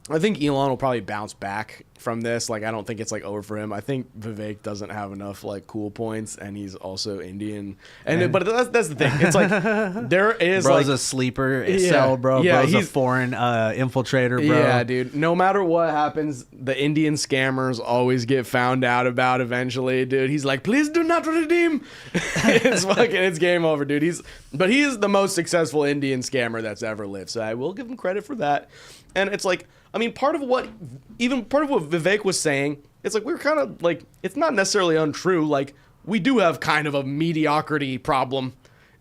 I think Elon will probably bounce back from this. Like, I don't think it's like over for him. I think Vivek doesn't have enough like cool points, and he's also Indian. But that's the thing. It's like there is
bro's a sleeper cell, bro.
Yeah,
bro's a foreign infiltrator, bro.
Yeah, dude. No matter what happens, the Indian scammers always get found out about eventually, dude. He's like, please do not redeem. It's game over, dude. He is the most successful Indian scammer that's ever lived. So I will give him credit for that. And it's like, I mean, part of what Vivek was saying, it's like we're kind of like, it's not necessarily untrue. Like, we do have kind of a mediocrity problem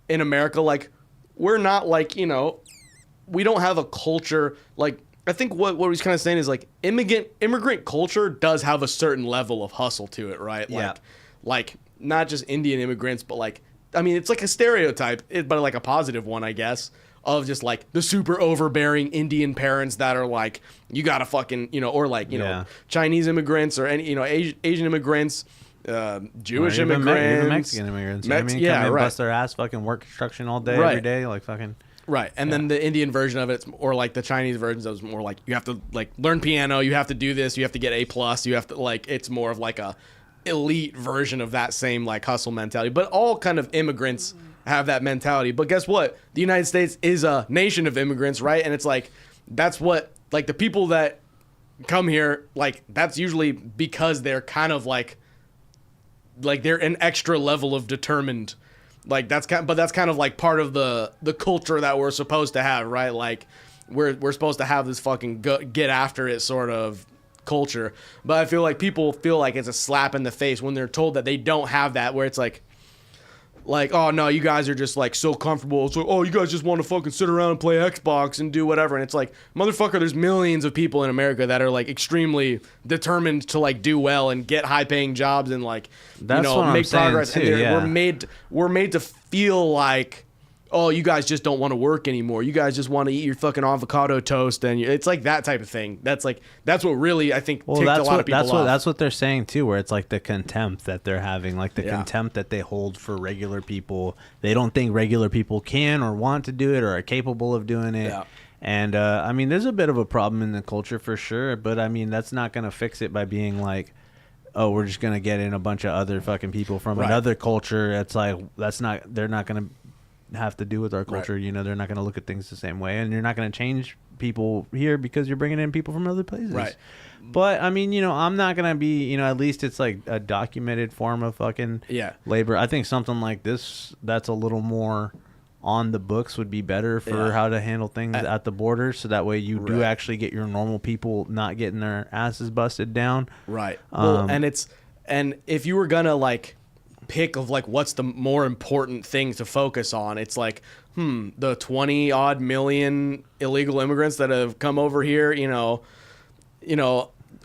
in America. Like, we're not like, we don't have a culture. Like, I think what he's kind of saying is like immigrant culture does have a certain level of hustle to it, right? Like not just Indian immigrants, but like, I mean, it's like a stereotype, but like a positive one, I guess, of just like the super overbearing Indian parents that are like, you gotta fucking, or like, Chinese immigrants or any, Asian immigrants, Jewish immigrants,
even Mexican immigrants. Come in, bust their ass, fucking work construction all day, every day, like fucking.
Right, and then the Indian version of it, or like the Chinese version, is more like you have to like learn piano, you have to do this, you have to get A+, you have to like, it's more of like a elite version of that same like hustle mentality. But all kind of immigrants have that mentality. But guess what? The United States is a nation of immigrants, right? And it's like, that's what, like, the people that come here, like, that's usually because they're kind of like they're an extra level of determined. Like, that's kind of like part of the culture that we're supposed to have, right? Like, we're supposed to have this fucking get after it sort of culture. But I feel like people feel like it's a slap in the face when they're told that they don't have that, where it's like, oh no, you guys are just like so comfortable. So, oh, you guys just want to fucking sit around and play Xbox and do whatever. And it's like, motherfucker, there's millions of people in America that are like extremely determined to like do well and get high paying jobs and like,
That's what
make
I'm saying
progress.
too,
And
yeah.
we're made to feel like, oh, you guys just don't want to work anymore. You guys just want to eat your fucking avocado toast, and it's like that type of thing. That's what really I think ticked a lot of people off.
That's what they're saying too, where it's like the contempt that they're having, like the contempt that they hold for regular people. They don't think regular people can or want to do it or are capable of doing it. Yeah. And I mean, there's a bit of a problem in the culture for sure, but I mean, that's not going to fix it by being like, oh, we're just going to get in a bunch of other fucking people from another culture. It's like, they're not going to have to do with our culture. Right. You know, they're not going to look at things the same way, and you're not going to change people here because you're bringing in people from other places.
Right.
But I mean, you know, I'm not going to be, you know, at least it's like a documented form of fucking labor. I think something like this that's a little more on the books would be better for how to handle things at the border, so that way you do actually get your normal people not getting their asses busted down. Right.
Well, and if you were gonna like pick of like what's the more important thing to focus on, it's like the 20 odd million illegal immigrants that have come over here, you know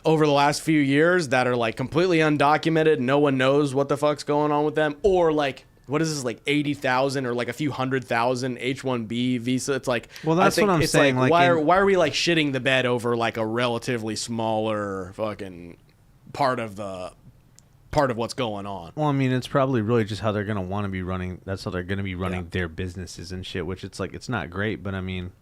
over the last few years that are like completely undocumented, no one knows what the fuck's going on with them, or like what is this, like 80,000 or like a few 100,000 H1b Visa. It's like,
well, that's what I'm saying.
Like, why are we like shitting the bed over like a relatively smaller fucking part of what's going on?
Well, I mean, it's probably really just how they're going to want to be running. That's how they're going to be running their businesses and shit, which it's like, it's not great, but I mean,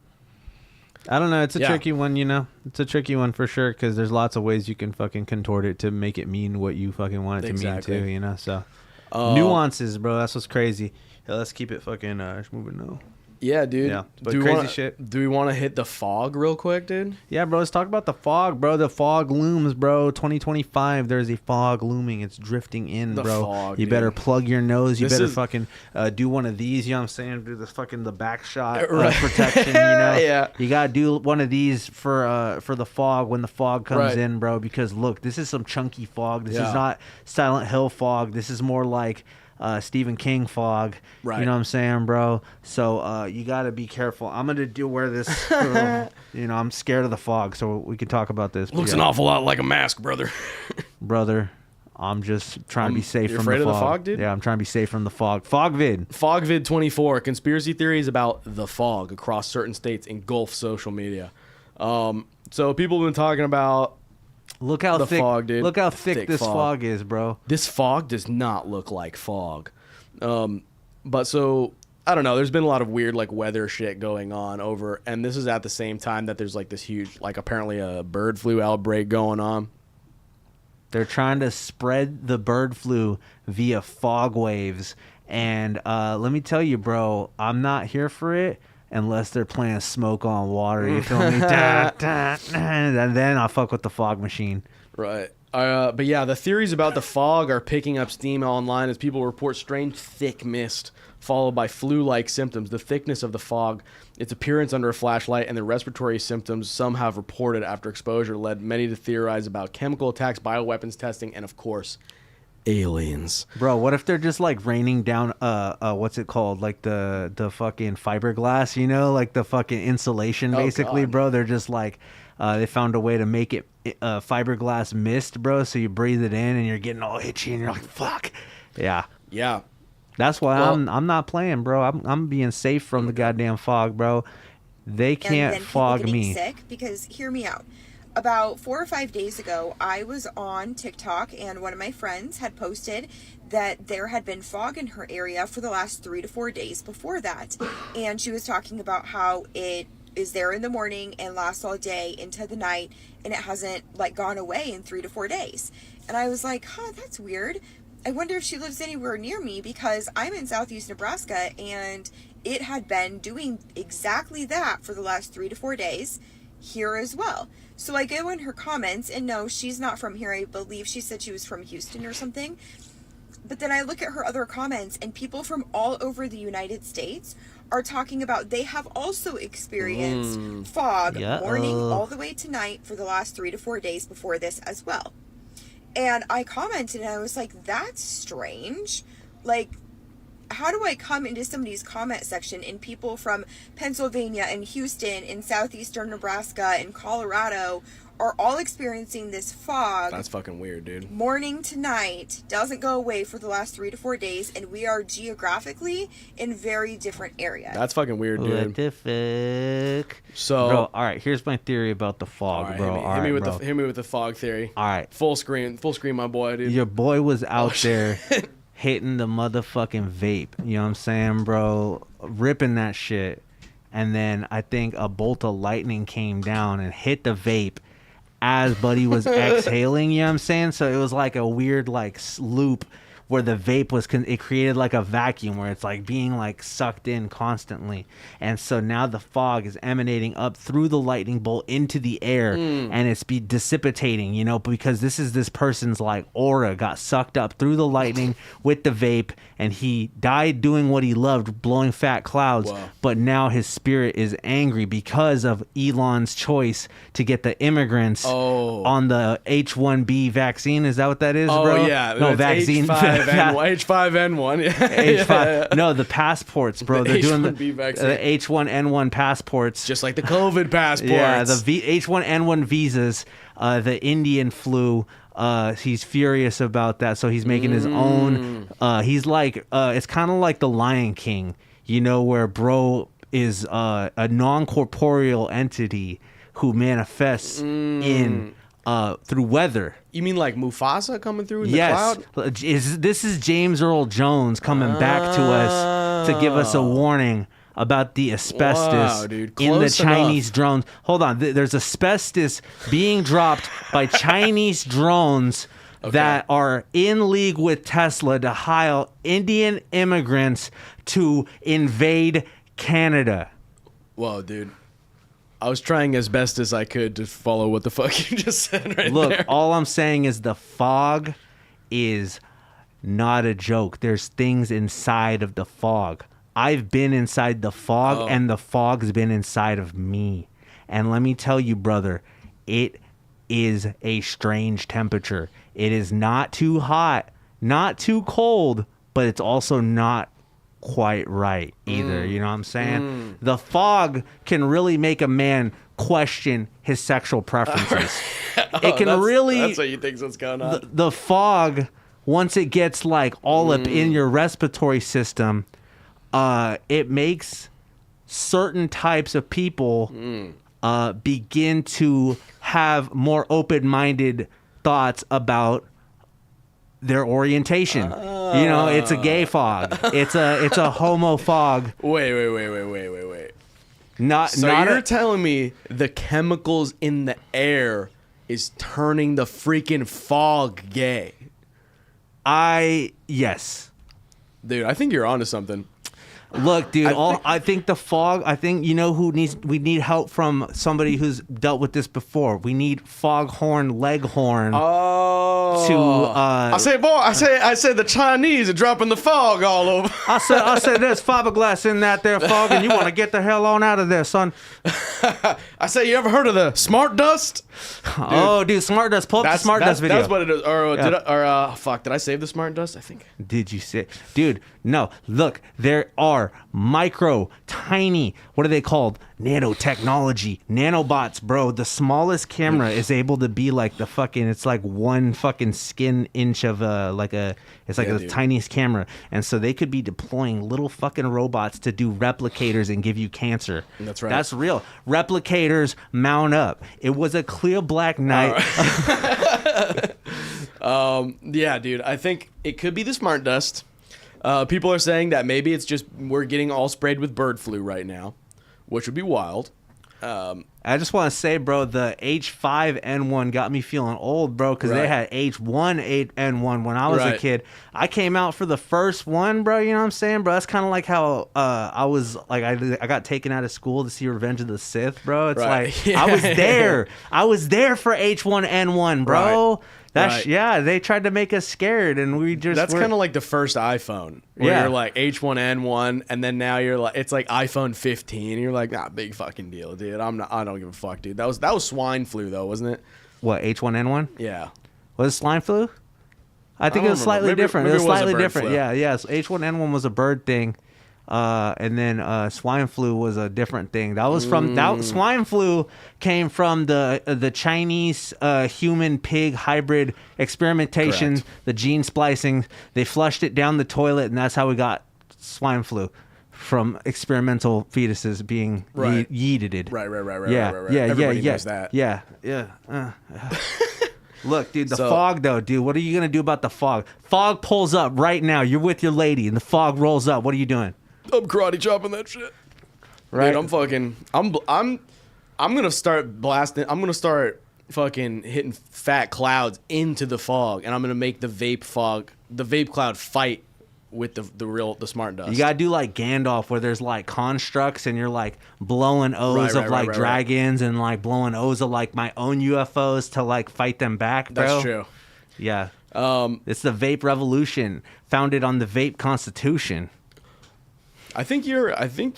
I don't know. It's a tricky one, you know? It's a tricky one for sure, because there's lots of ways you can fucking contort it to make it mean what you fucking want it to mean too, you know? So, nuances, bro. That's what's crazy. Yeah, let's keep it fucking moving now.
Yeah, dude.
Yeah, but crazy shit.
Do we want to hit the fog real quick, dude?
Yeah, bro. Let's talk about the fog, bro. The fog looms, bro. 2025. There's a fog looming. It's drifting in, bro.
Fog,
you
dude.
Better plug your nose. You better fucking do one of these. You know what I'm saying? Do the back shot protection. You know.
Yeah.
You gotta do one of these for the fog when the fog comes in, bro. Because look, this is some chunky fog. This is not Silent Hill fog. This is more like Stephen King fog. Right. You know what I'm saying, bro? So you got to be careful. I'm going to wear this. You know, I'm scared of the fog, so we can talk about this.
Looks an awful lot like a mask, brother.
Brother, I'm just trying to be safe from the fog.
Afraid of the fog, dude?
Yeah, I'm trying to be safe from the fog. Fogvid
24. Conspiracy theories about the fog across certain states engulf social media. So people have been talking about
Look how thick,
fog, dude.
Look how thick this fog is, bro.
This fog does not look like fog. But so, I don't know. There's been a lot of weird, like, weather shit going on over, and this is at the same time that there's, like, this huge, like, apparently a bird flu outbreak going on.
They're trying to spread the bird flu via fog waves. And let me tell you, bro, I'm not here for it unless they're playing Smoke on Water. You feel me? And then I'll fuck with the fog machine.
Right. But yeah, the theories about the fog are picking up steam online as people report strange thick mist followed by flu-like symptoms. The thickness of the fog, its appearance under a flashlight, and the respiratory symptoms some have reported after exposure led many to theorize about chemical attacks, bioweapons testing, and of course, aliens.
Bro, what if they're just like raining down what's it called, like the fucking fiberglass, you know, like the fucking insulation basically, bro. They're just like they found a way to make it fiberglass mist, bro, so you breathe it in and you're getting all itchy and you're like, fuck. Yeah That's why I'm not playing, bro. I'm being safe from the goddamn fog, bro. They can't fog me.
Sick, because hear me out. About 4 or 5 days ago, I was on TikTok, and one of my friends had posted that there had been fog in her area for the last 3 to 4 days before that. And she was talking about how it is there in the morning and lasts all day into the night, and it hasn't like gone away in 3 to 4 days. And I was like, huh, that's weird. I wonder if she lives anywhere near me, because I'm in southeast Nebraska and it had been doing exactly that for the last 3 to 4 days here as well. So I go in her comments, and no, she's not from here. I believe she said she was from Houston or something. But then I look at her other comments, and people from all over the United States are talking about they have also experienced fog morning all the way to night for the last 3 to 4 days before this as well. And I commented, and I was like, that's strange. Like, how do I come into somebody's comment section and people from Pennsylvania and Houston and southeastern Nebraska and Colorado are all experiencing this fog?
That's fucking weird, dude. Morning
to night, doesn't go away for the last 3 to 4 days, and we are geographically in very different areas.
That's fucking weird, dude.
What the fuck?
So,
bro, all right, here's my theory about the fog, bro.
Hit me with the fog theory.
All right.
Full screen, my boy, dude.
Your boy was out there hitting the motherfucking vape. You know what I'm saying, bro? Ripping that shit. And then I think a bolt of lightning came down and hit the vape as Buddy was exhaling, you know what I'm saying? So it was like a weird like loop where the vape was, it created like a vacuum where it's like being like sucked in constantly. And so now the fog is emanating up through the lightning bolt into the air and it's dissipating, you know, because this person's like aura got sucked up through the lightning with the vape, and he died doing what he loved, blowing fat clouds.
Wow.
But now his spirit is angry because of Elon's choice to get the immigrants on the H1b vaccine. Is that what that is, bro?
Oh, yeah.
No, vaccine.
H5N1. Yeah.
H5. No, the passports, bro. They're doing the H1N1 passports.
Just like the COVID passports.
Yeah, the H1N1 visas, the Indian flu. He's furious about that, so he's making his own. He's like, it's kind of like the Lion King, you know, where bro is a non-corporeal entity who manifests in through weather.
You mean like Mufasa coming through in the cloud?
This is James Earl Jones coming back to us to give us a warning about the asbestos in the Chinese drones. Hold on. There's asbestos being dropped by Chinese drones that are in league with Tesla to hire Indian immigrants to invade Canada.
Whoa, dude. I was trying as best as I could to follow what the fuck you just said right
Look,
there.
all I'm saying is the fog is not a joke. There's things inside of the fog. I've been inside the fog, and the fog's been inside of me. And let me tell you, brother, it is a strange temperature. It is not too hot, not too cold, but it's also not quite right either. You know what I'm saying? The fog can really make a man question his sexual preferences. It can really.
That's what you think's what's going on.
The fog, once it gets like all up in your respiratory system, it makes certain types of people begin to have more open-minded thoughts about their orientation. You know, it's a gay fog. It's a homo fog.
Wait. You're telling me the chemicals in the air is turning the freaking fog gay?
Yes.
Dude, I think you're onto something.
Look, dude, I think the fog, you know we need help from somebody who's dealt with this before. We need Foghorn Leghorn.
I say the Chinese are dropping the fog all over.
I said there's fiberglass in that there fog, and you want to get the hell on out of there, son.
I say, you ever heard of the smart dust?
Dude, smart dust. Pull up the smart dust video.
That's what it is. Did I save the smart dust? I think.
Did you say, dude? No. Look, there are micro, tiny. What are they called? Nanotechnology, nanobots, bro. The smallest camera is able to be like the fucking. It's like one fucking skin inch of the tiniest camera, and so they could be deploying little fucking robots to do replicators and give you cancer.
That's right.
That's real. Replicators mount up. It was a clear black night.
Yeah, dude. I think it could be the smart dust. People are saying that maybe it's just we're getting all sprayed with bird flu right now, which would be wild.
I just want to say, bro, the H5N1 got me feeling old, bro, because they had H1N1 when I was a kid. I came out for the first one, bro. You know what I'm saying, bro? That's kind of like how I was like I got taken out of school to see Revenge of the Sith, bro. It's like I was there. I was there for H1N1, bro. That's they tried to make us scared, and we just
that's kind of like the first iPhone where you're like H1N1, and then now you're like it's like iPhone 15. You're like, big fucking deal, dude. I don't give a fuck, dude. That was swine flu though, wasn't it?
What, H1N1?
Yeah.
Was it swine flu? I think it was slightly different. It was slightly different. Yeah. So H1N1 was a bird thing. And then swine flu was a different thing. That was from swine flu came from the Chinese human pig hybrid experimentation, the gene splicing. They flushed it down the toilet, and that's how we got swine flu from experimental fetuses being yeeted.
Right.
Yeah.
Everybody knows that.
Yeah. Look, dude, the fog, though, dude. What are you gonna do about the fog? Fog pulls up right now. You're with your lady, and the fog rolls up. What are you doing?
I'm karate chopping that shit. Right. Dude, I'm gonna start blasting. I'm gonna start fucking hitting fat clouds into the fog, and I'm gonna make the vape cloud fight with the smart dust.
You gotta do like Gandalf, where there's like constructs, and you're like blowing O's of dragons, and like blowing O's of like my own UFOs to like fight them back, bro.
That's true.
Yeah. It's the vape revolution, founded on the vape constitution.
I think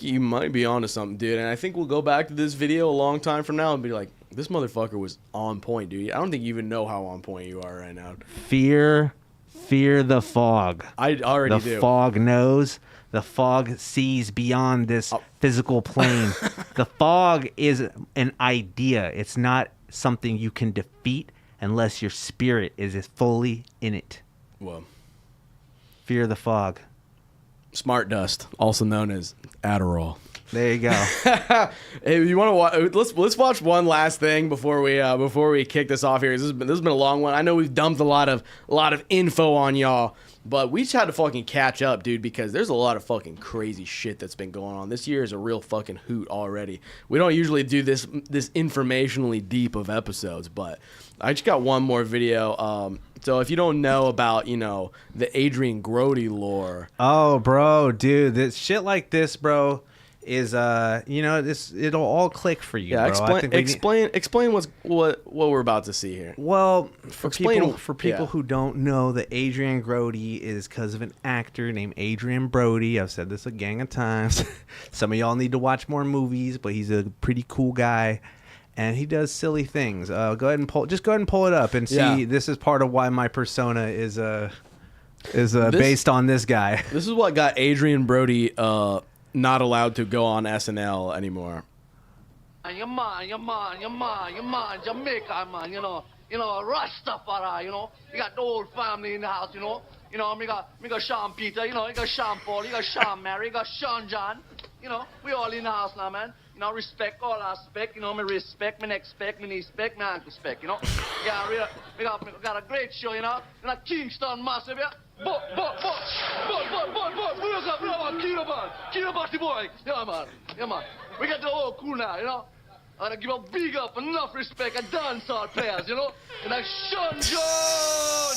you might be onto something, dude. And I think we'll go back to this video a long time from now and be like, this motherfucker was on point, dude. I don't think you even know how on point you are right now.
Fear the fog.
I already do.
The fog knows. The fog sees beyond this physical plane. The fog is an idea. It's not something you can defeat unless your spirit is fully in it.
Whoa.
Fear the fog.
Smart dust, also known as Adderall.
There you go.
Hey, you want to watch? Let's watch one last thing before we kick this off here. This has been a long one. I know we've dumped a lot of info on y'all, but we just had to fucking catch up, dude, because there's a lot of fucking crazy shit that's been going on. This year is a real fucking hoot already. We don't usually do this informationally deep of episodes, but I just got one more video. So if you don't know about, the Adrian Grody lore.
Oh, bro, dude, this shit like this, bro, is it'll all click for you, bro.
Explain what we're about to see here.
Well, for people who don't know, the Adrian Grody is because of an actor named Adrian Brody. I've said this a gang of times. Some of y'all need to watch more movies, but he's a pretty cool guy. And he does silly things. Go ahead and pull it up and see. Yeah. This is part of why my persona is based on this guy.
This is what got Adrian Brody not allowed to go on SNL anymore.
Your man, Jamaica, man. Rastafari. You got the whole family in the house. Me got Sean Peter. You got Sean Paul. You got Sean Mary. You got Sean John. We all in the house now, man. Respect all aspect. Me respect, me expect, me respect, me respect. Yeah, we got a great show. Kingston massive. Yeah. But. Kill the boy. Yeah, man. We got the whole crew now. I gotta give a big up, enough respect, and dancehall players, And like Sean John!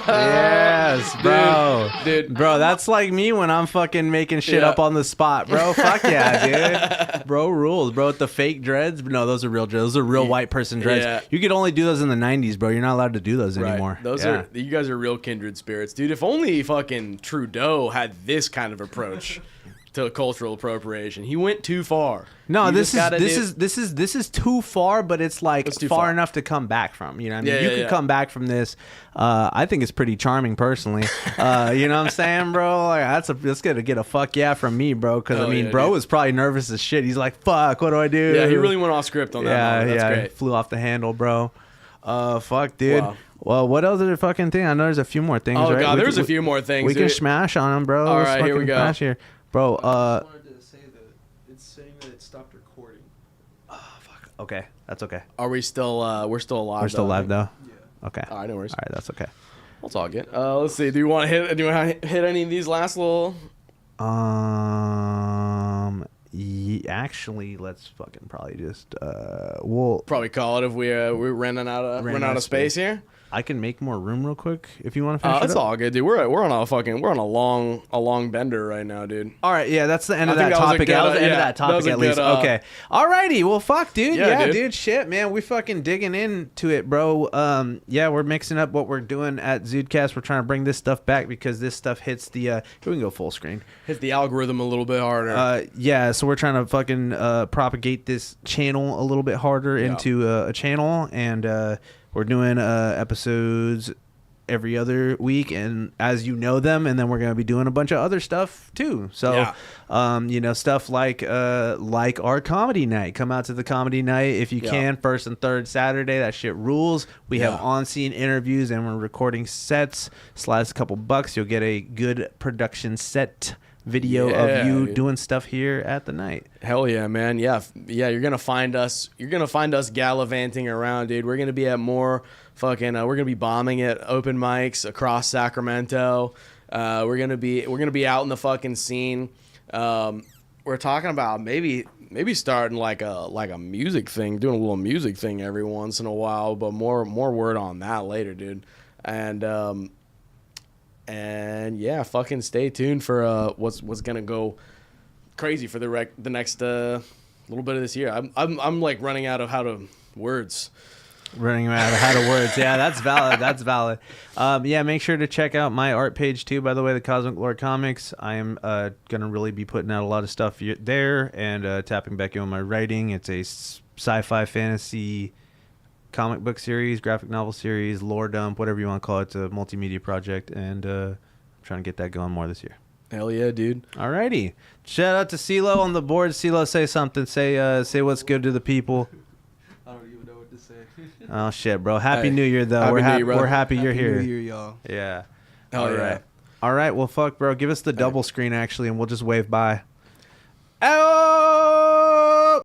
Yes, bro.
Dude.
Bro, that's like me when I'm fucking making shit up on the spot, bro. Fuck yeah, dude. Bro rules, bro. With the fake dreads. No, those are real dreads. Those are real white person dreads. Yeah. You could only do those in the 90s, bro. You're not allowed to do those anymore.
You guys are real kindred spirits, dude. If only fucking Trudeau had this kind of approach to cultural appropriation. He went too far.
No, this is too far, but it's like far enough to come back from. You know what I mean? You could come back from this. I think it's pretty charming personally. You know what I'm saying, bro? Like, that's gonna get a fuck yeah from me, bro. Because bro was probably nervous as shit. He's like, fuck, what do I do?
Yeah, he really went off script on that. That's great.
Flew off the handle, bro. Fuck, dude. Wow. Well, what else is the fucking thing? I know there's a few more things.
Oh
right?
God, there's a few more things.
We can smash on them, bro.
All right, here we go.
Smash here. Bro,
I just wanted to say that it's saying that it stopped recording.
Oh, fuck. Okay, that's okay.
Are we still, we're still alive?
We're still live, though?
Yeah.
Okay.
All right, no worries.
All right, that's okay.
We'll talk it. Let's see. Do you want to hit any of these last little
Actually, let's fucking probably just we'll
Probably call it if we're running out of space here.
I can make more room real quick if you want to finish it
It's
up.
all good, dude. We're on a long bender right now, dude.
All right, yeah, that's the end of
I
that
think that was a
topic.
good,
That was the end of
yeah,
that
that was
topic
a
at least.
good,
Okay. Alrighty. Well, fuck, dude.
Yeah,
Yeah,
dude.
dude. Shit, man. We fucking digging into it, bro. Yeah, we're mixing up what we're doing at ZudeCast. We're trying to bring this stuff back because this stuff hits the. Here we can go full screen.
Hit the algorithm a little bit harder.
Yeah, so we're trying to fucking propagate this channel a little bit harder into a channel, and we're doing episodes every other week, and as you know them, and then we're gonna be doing a bunch of other stuff too. So, stuff like our comedy night. Come out to the comedy night if you can. First and third Saturday. That shit rules. We have on-scene interviews, and we're recording sets. Slice a couple bucks. You'll get a good production set video of you doing stuff here at the night.
Hell yeah, man. Yeah, you're gonna find us gallivanting around, dude. We're gonna be at more fucking we're gonna be bombing at open mics across Sacramento. We're gonna be out in the fucking scene. We're talking about maybe starting like a music thing, doing a little music thing every once in a while, but more word on that later, dude. And yeah, fucking stay tuned for what's gonna go crazy for the next little bit of this year. I'm like running out of words.
Running out of words. Yeah, that's valid. That's valid. Yeah, make sure to check out my art page too. By the way, the Cosmic Lord Comics. I am gonna really be putting out a lot of stuff there and tapping back in on my writing. It's a sci-fi fantasy comic book series, graphic novel series, lore dump, whatever you want to call it. It's a multimedia project, and I'm trying to get that going more this year.
Hell yeah, dude.
Alrighty. Shout out to CeeLo on the board. CeeLo, say something. Say what's good to the people.
I don't even know what to say.
Oh shit, bro. Happy New Year though.
Happy
We're
New
happy
Year, brother.
we're happy you're
Happy
here.
New Year, y'all.
Yeah.
Hell
All
yeah.
right. All right. Well, fuck, bro. Give us the double screen actually, and we'll just wave bye.